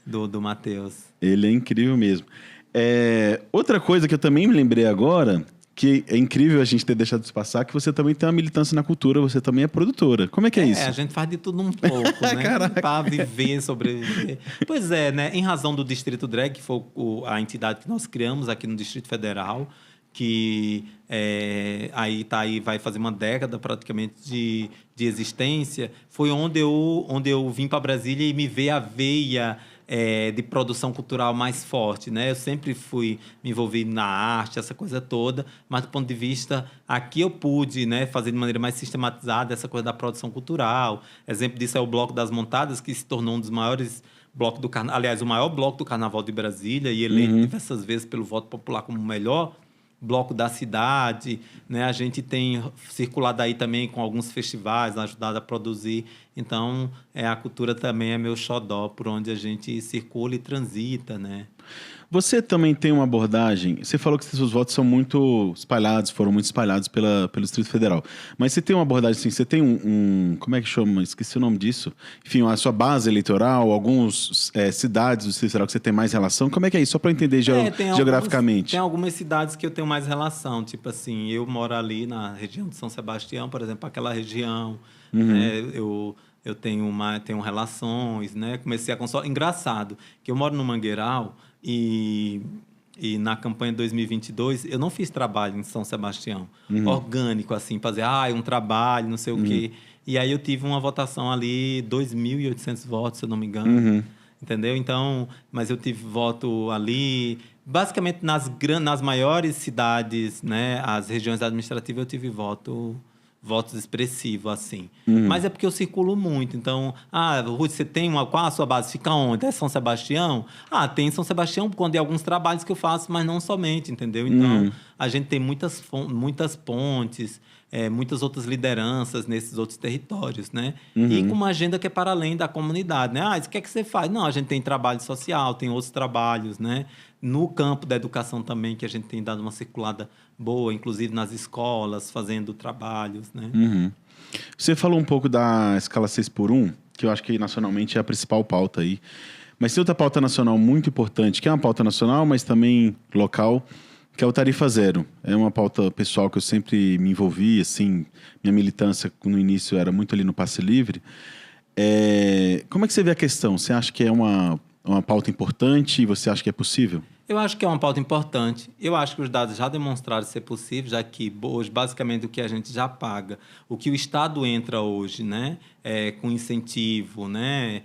Do Matheus. Ele é incrível mesmo. Outra coisa que eu também me lembrei agora, que é incrível a gente ter deixado isso passar, que você também tem uma militância na cultura, você também é produtora. Como é que é isso? A gente faz de tudo um pouco, né? Para viver, sobreviver. Pois é, né? Em razão do Distrito Drag, que foi a entidade que nós criamos aqui no Distrito Federal, que aí vai fazer uma década praticamente de existência, foi onde eu vim para Brasília e me veio a veia de produção cultural mais forte, né? Eu sempre fui me envolvido na arte, essa coisa toda, mas do ponto de vista, aqui eu pude, né, fazer de maneira mais sistematizada essa coisa da produção cultural. Exemplo disso é o Bloco das Montadas, que se tornou um dos maiores blocos o maior bloco do Carnaval de Brasília, e eleito diversas vezes pelo voto popular como o melhor Bloco da Cidade, né? A gente tem circulado aí também com alguns festivais, ajudado a produzir. Então, a cultura também é meu xodó, por onde a gente circula e transita, né? Você também tem uma abordagem. Você falou que seus votos são muito espalhados, foram muito espalhados pelo Distrito Federal. Mas você tem uma abordagem assim, você tem como é que chama? Esqueci o nome disso. Enfim, a sua base eleitoral, algumas cidades do Distrito Federal que você tem mais relação. Como é que é isso? Só para entender geograficamente. Tem algumas cidades que eu tenho mais relação. Tipo assim, eu moro ali na região de São Sebastião, por exemplo, aquela região. Né, eu tenho relações, né? Comecei a consolidar. Engraçado, que eu moro no Mangueiral e na campanha de 2022 eu não fiz trabalho em São Sebastião, orgânico, assim, fazer um trabalho, não sei o quê. E aí eu tive uma votação ali, 2.800 votos, se eu não me engano. Entendeu? Então, mas eu tive voto ali. Basicamente, nas maiores cidades, né? As regiões administrativas, eu tive votos expressivos, assim. Mas é porque eu circulo muito. Então, Ruth, você tem qual a sua base? Fica onde? É São Sebastião? Tem em São Sebastião, quando tem alguns trabalhos que eu faço, mas não somente, entendeu? Então, a gente tem muitas pontes, muitas outras lideranças nesses outros territórios, né? E com uma agenda que é para além da comunidade, né? O que é que você faz? Não, a gente tem trabalho social, tem outros trabalhos, né? No campo da educação também, que a gente tem dado uma circulada boa, inclusive nas escolas, fazendo trabalhos, né? Você falou um pouco da escala 6x1, que eu acho que nacionalmente é a principal pauta aí. Mas tem outra pauta nacional muito importante, que é uma pauta nacional, mas também local, que é o Tarifa Zero. É uma pauta pessoal que eu sempre me envolvi, assim, minha militância no início era muito ali no passe livre. Como é que você vê a questão? Você acha que é uma pauta importante e você acha que é possível? Eu acho que é uma pauta importante. Eu acho que os dados já demonstraram ser possível, já que hoje, basicamente, o que a gente já paga, o que o Estado entra hoje, né, com incentivo, né,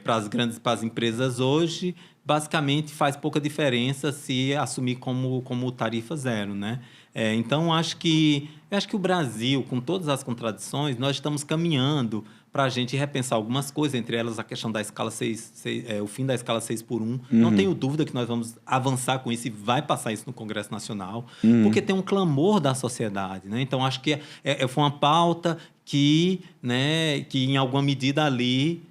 para as empresas hoje, basicamente faz pouca diferença se assumir como tarifa zero, né? Então, eu acho que o Brasil, com todas as contradições, nós estamos caminhando para a gente repensar algumas coisas, entre elas a questão da escala 6, o fim da escala 6x1. Não tenho dúvida que nós vamos avançar com isso e vai passar isso no Congresso Nacional, porque tem um clamor da sociedade, né? Então, acho que foi uma pauta que em alguma medida ali,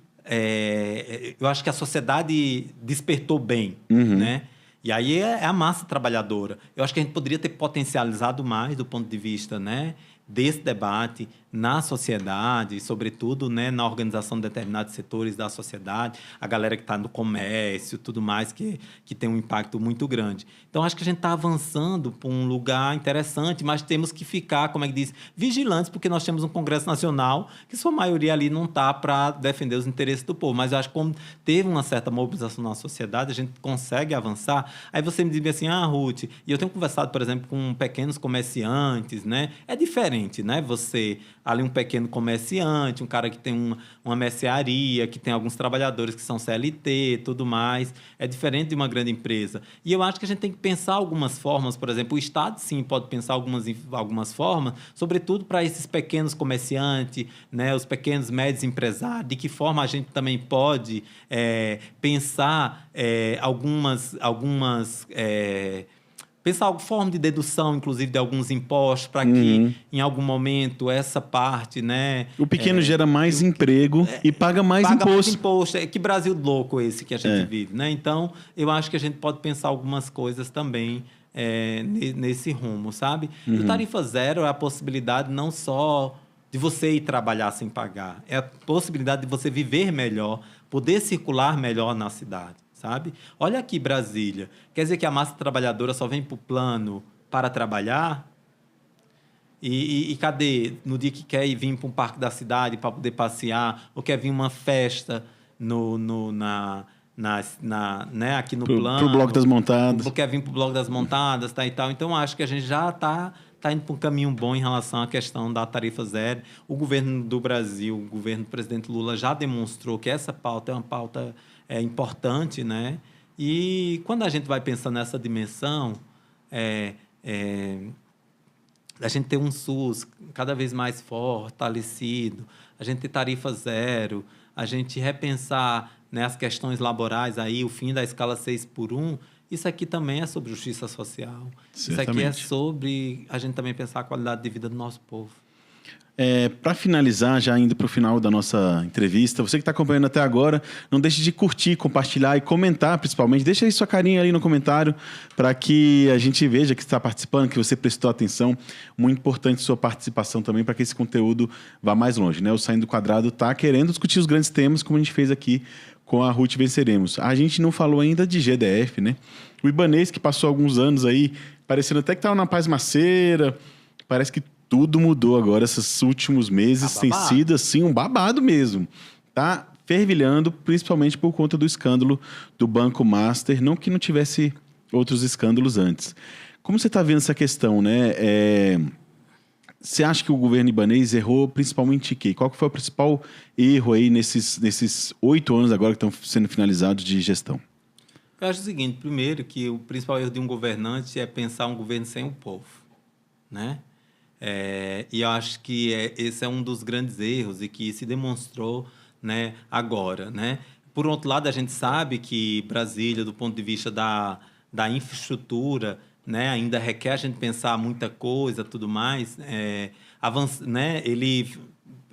eu acho que a sociedade despertou bem, né? E aí é a massa trabalhadora. Eu acho que a gente poderia ter potencializado mais do ponto de vista, né, desse debate na sociedade, sobretudo, né, na organização de determinados setores da sociedade, a galera que está no comércio, tudo mais, que tem um impacto muito grande. Então, acho que a gente está avançando para um lugar interessante, mas temos que ficar, como é que diz, vigilantes, porque nós temos um Congresso Nacional que sua maioria ali não está para defender os interesses do povo. Mas eu acho que como teve uma certa mobilização na sociedade, a gente consegue avançar. Aí você me diz assim, Ruth, e eu tenho conversado, por exemplo, com pequenos comerciantes, né? É diferente, né? Você ali um pequeno comerciante, um cara que tem uma mercearia, que tem alguns trabalhadores que são CLT, tudo mais. É diferente de uma grande empresa. E eu acho que a gente tem que pensar algumas formas, por exemplo, o Estado, sim, pode pensar algumas formas, sobretudo para esses pequenos comerciantes, né, os pequenos, médios empresários, de que forma a gente também pode pensar pensar alguma forma de dedução, inclusive, de alguns impostos, para que, em algum momento, essa parte, né... O pequeno gera mais emprego e paga mais imposto. Que Brasil louco esse que a gente vive, né? Então, eu acho que a gente pode pensar algumas coisas também nesse rumo, sabe? E o Tarifa Zero é a possibilidade não só de você ir trabalhar sem pagar, é a possibilidade de você viver melhor, poder circular melhor na cidade. Sabe? Olha aqui Brasília. Quer dizer que a massa trabalhadora só vem para o plano para trabalhar? E cadê? No dia que quer ir vir para um parque da cidade para poder passear, ou quer vir uma festa né, aqui no plano. Para o Bloco das Montadas. Ou quer vir para o Bloco das Montadas, tá, e tal. Então, acho que a gente já está indo para um caminho bom em relação à questão da tarifa zero. O governo do Brasil, o governo do presidente Lula já demonstrou que essa pauta é uma pauta importante, né? E quando a gente vai pensando nessa dimensão, a gente ter um SUS cada vez mais fortalecido, a gente ter tarifa zero, a gente repensar, né, as questões laborais, aí, o fim da escala 6x1, Isso aqui também é sobre justiça social. Certamente. Isso aqui é sobre a gente também pensar a qualidade de vida do nosso povo. Para finalizar, já indo para o final da nossa entrevista, você que está acompanhando até agora, não deixe de curtir, compartilhar e comentar, principalmente. Deixa aí sua carinha ali no comentário para que a gente veja que está participando, que você prestou atenção. Muito importante sua participação também para que esse conteúdo vá mais longe, né? O Saindo do Quadrado está querendo discutir os grandes temas, como a gente fez aqui com a Ruth Venceremos. A gente não falou ainda de GDF, né? O Ibanez, que passou alguns anos aí, parecendo até que estava na paz maceira, parece que tudo mudou agora, esses últimos meses tem sido assim um babado mesmo. Tá fervilhando, principalmente por conta do escândalo do Banco Master, não que não tivesse outros escândalos antes. Como você está vendo essa questão, né? Você acha que o governo ibanês errou principalmente em quê? Qual que foi o principal erro aí nesses 8 anos agora que estão sendo finalizados de gestão? Eu acho o seguinte, primeiro, que o principal erro de um governante é pensar um governo sem o povo, né? E eu acho que esse é um dos grandes erros e que se demonstrou, né, agora, né? Por outro lado, a gente sabe que Brasília, do ponto de vista da infraestrutura, né, ainda requer a gente pensar muita coisa, tudo mais. Né? Ele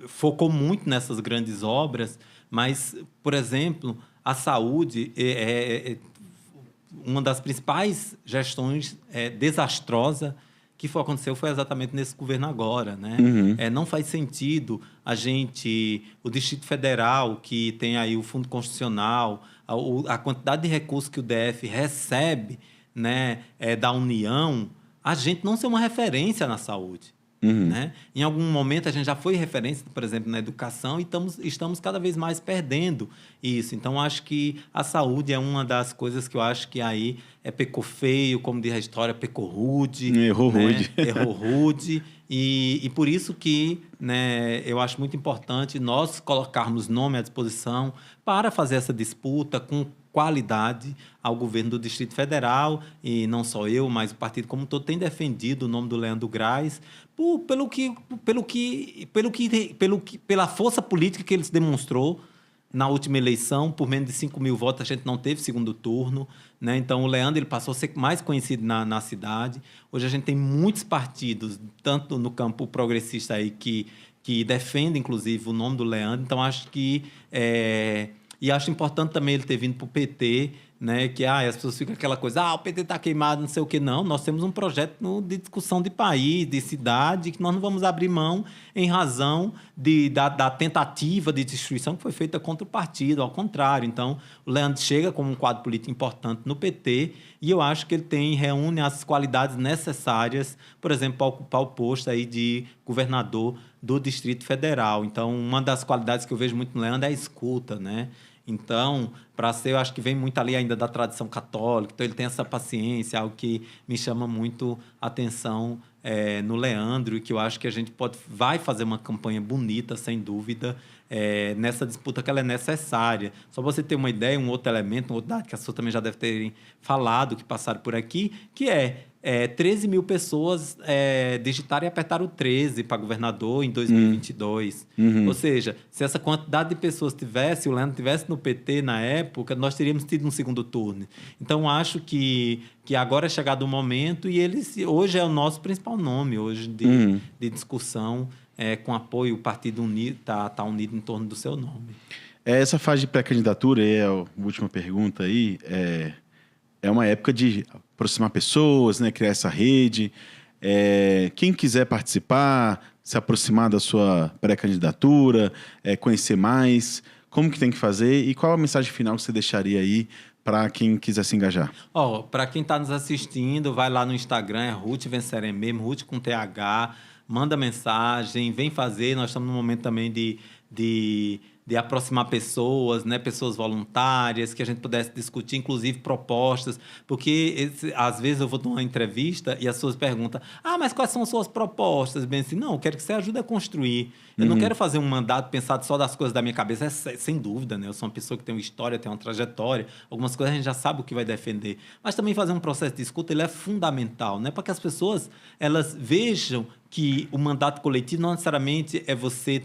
focou muito nessas grandes obras, mas, por exemplo, a saúde uma das principais gestões desastrosa que aconteceu foi exatamente nesse governo agora, né? Não faz sentido o Distrito Federal, que tem aí o Fundo Constitucional, a quantidade de recursos que o DF recebe, né, da União, a gente não ser uma referência na saúde. Né? Em algum momento a gente já foi referência, por exemplo, na educação e estamos cada vez mais perdendo isso. Então, acho que a saúde é uma das coisas que eu acho que aí pecou feio, como diz a história, pecou rude. Errou, né? Rude. Errou rude. E por isso que, né, eu acho muito importante nós colocarmos nome à disposição para fazer essa disputa com qualidade ao governo do Distrito Federal, e não só eu, mas o partido como um todo tem defendido o nome do Leandro Graz pela força política que ele se demonstrou na última eleição. Por menos de 5.000 votos a gente não teve segundo turno, né? Então o Leandro ele passou a ser mais conhecido na cidade. Hoje a gente tem muitos partidos, tanto no campo progressista aí, que defendem inclusive o nome do Leandro. Então acho que e acho importante também ele ter vindo para o PT, né? Que as pessoas ficam aquela coisa, o PT está queimado, não sei o que. Não, nós temos um projeto de discussão de país, de cidade, que nós não vamos abrir mão em razão da tentativa de destruição que foi feita contra o partido, ao contrário. Então, o Leandro chega como um quadro político importante no PT e eu acho que ele reúne as qualidades necessárias, por exemplo, para ocupar o posto aí de governador do Distrito Federal. Então, uma das qualidades que eu vejo muito no Leandro é a escuta, né? Então, para ser, eu acho que vem muito ali ainda da tradição católica, então ele tem essa paciência, algo que me chama muito a atenção no Leandro, e que eu acho que a gente vai fazer uma campanha bonita, sem dúvida, nessa disputa que ela é necessária. Só para você ter uma ideia, um outro elemento, um outro dado que a senhora também já deve ter falado, que passaram por aqui, que 13 mil pessoas digitaram e apertaram o 13 para governador em 2022. Ou seja, se essa quantidade de pessoas se o Leandro tivesse no PT na época, nós teríamos tido um segundo turno. Então, acho que agora é chegado o momento e hoje é o nosso principal nome hoje de discussão, com apoio, o partido unido, tá unido em torno do seu nome. Essa fase de pré-candidatura, a última pergunta aí, é uma época de aproximar pessoas, né, criar essa rede. Quem quiser participar, se aproximar da sua pré-candidatura, conhecer mais, como que tem que fazer e qual a mensagem final que você deixaria aí para quem quiser se engajar? Para quem está nos assistindo, vai lá no Instagram, Ruth Venceremos mesmo, Ruth com TH, manda mensagem, vem fazer. Nós estamos num momento também de aproximar pessoas, né, pessoas voluntárias, que a gente pudesse discutir, inclusive, propostas, porque às vezes eu vou dar uma entrevista e as pessoas perguntam, mas quais são as suas propostas? Bem assim, não, eu quero que você ajude a construir. Eu não quero fazer um mandato pensado só das coisas da minha cabeça, sem dúvida, né? Eu sou uma pessoa que tem uma história, tem uma trajetória, algumas coisas a gente já sabe o que vai defender, mas também fazer um processo de escuta, ele é fundamental, né? Para que as pessoas, elas vejam que o mandato coletivo não necessariamente é você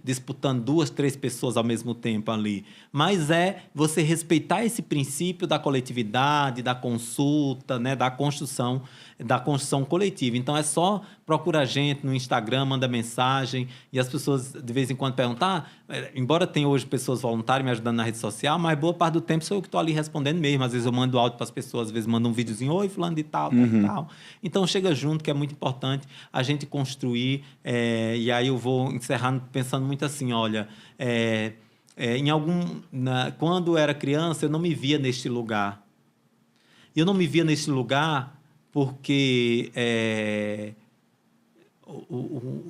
disputando 2, 3 pessoas pessoas ao mesmo tempo ali, mas é você respeitar esse princípio da coletividade, da consulta, né, da construção coletiva. Então, é só procurar a gente no Instagram, manda mensagem, e as pessoas, de vez em quando, perguntam, embora tenha hoje pessoas voluntárias me ajudando na rede social, mas boa parte do tempo sou eu que estou ali respondendo mesmo. Às vezes eu mando áudio para as pessoas, às vezes mando um videozinho, oi, fulano de tal, tal. Então, chega junto, que é muito importante a gente construir, e aí eu vou encerrando pensando muito assim, olha, quando eu era criança, eu não me via neste lugar. E eu não me via neste lugar porque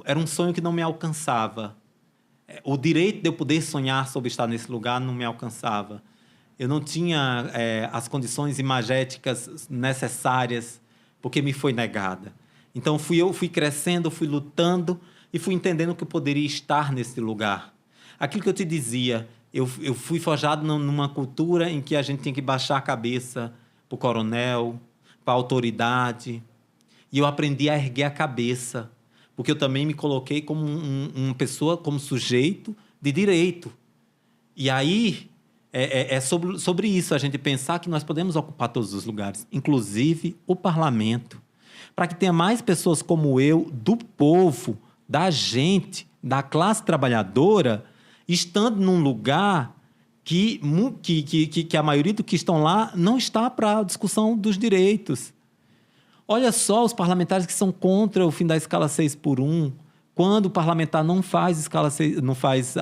era um sonho que não me alcançava. O direito de eu poder sonhar sobre estar nesse lugar não me alcançava. Eu não tinha as condições imagéticas necessárias, porque me foi negada. Então, fui crescendo, fui lutando e fui entendendo que eu poderia estar nesse lugar. Aquilo que eu te dizia, eu fui forjado numa cultura em que a gente tinha que baixar a cabeça para o coronel, para a autoridade. E eu aprendi a erguer a cabeça, porque eu também me coloquei como uma pessoa, como sujeito de direito. E aí, sobre isso, a gente pensar que nós podemos ocupar todos os lugares, inclusive o parlamento, para que tenha mais pessoas como eu, do povo, da gente, da classe trabalhadora, estando num lugar que a maioria dos que estão lá não está para a discussão dos direitos. Olha só os parlamentares que são contra o fim da escala 6x1, quando o parlamentar não faz escala 6, não faz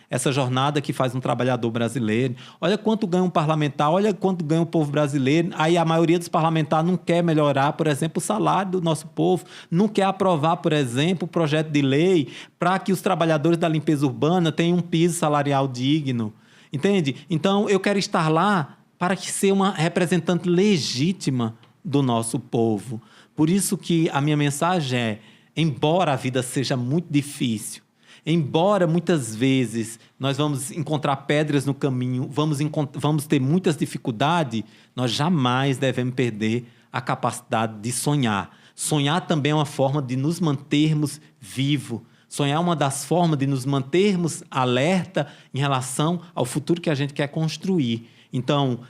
essa jornada que faz um trabalhador brasileiro. Olha quanto ganha um parlamentar, olha quanto ganha o povo brasileiro. Aí a maioria dos parlamentares não quer melhorar, por exemplo, o salário do nosso povo, não quer aprovar, por exemplo, o projeto de lei para que os trabalhadores da limpeza urbana tenham um piso salarial digno. Entende? Então, eu quero estar lá para ser uma representante legítima do nosso povo. Por isso que a minha mensagem é, embora a vida seja muito difícil, embora muitas vezes nós vamos encontrar pedras no caminho, vamos ter muitas dificuldades, nós jamais devemos perder a capacidade de sonhar. Sonhar também é uma forma de nos mantermos vivos. Sonhar é uma das formas de nos mantermos alerta em relação ao futuro que a gente quer construir. Então,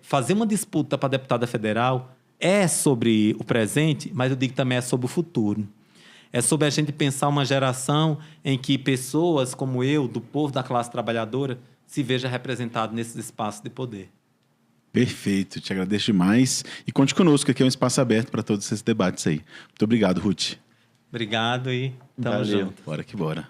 fazer uma disputa para deputada federal é sobre o presente, mas eu digo também é sobre o futuro. É sobre a gente pensar uma geração em que pessoas como eu, do povo da classe trabalhadora, se veja representado nesses espaços de poder. Perfeito, te agradeço demais. E conte conosco, aqui é um espaço aberto para todos esses debates aí. Muito obrigado, Ruth. Obrigado e tamo junto. Bora que bora.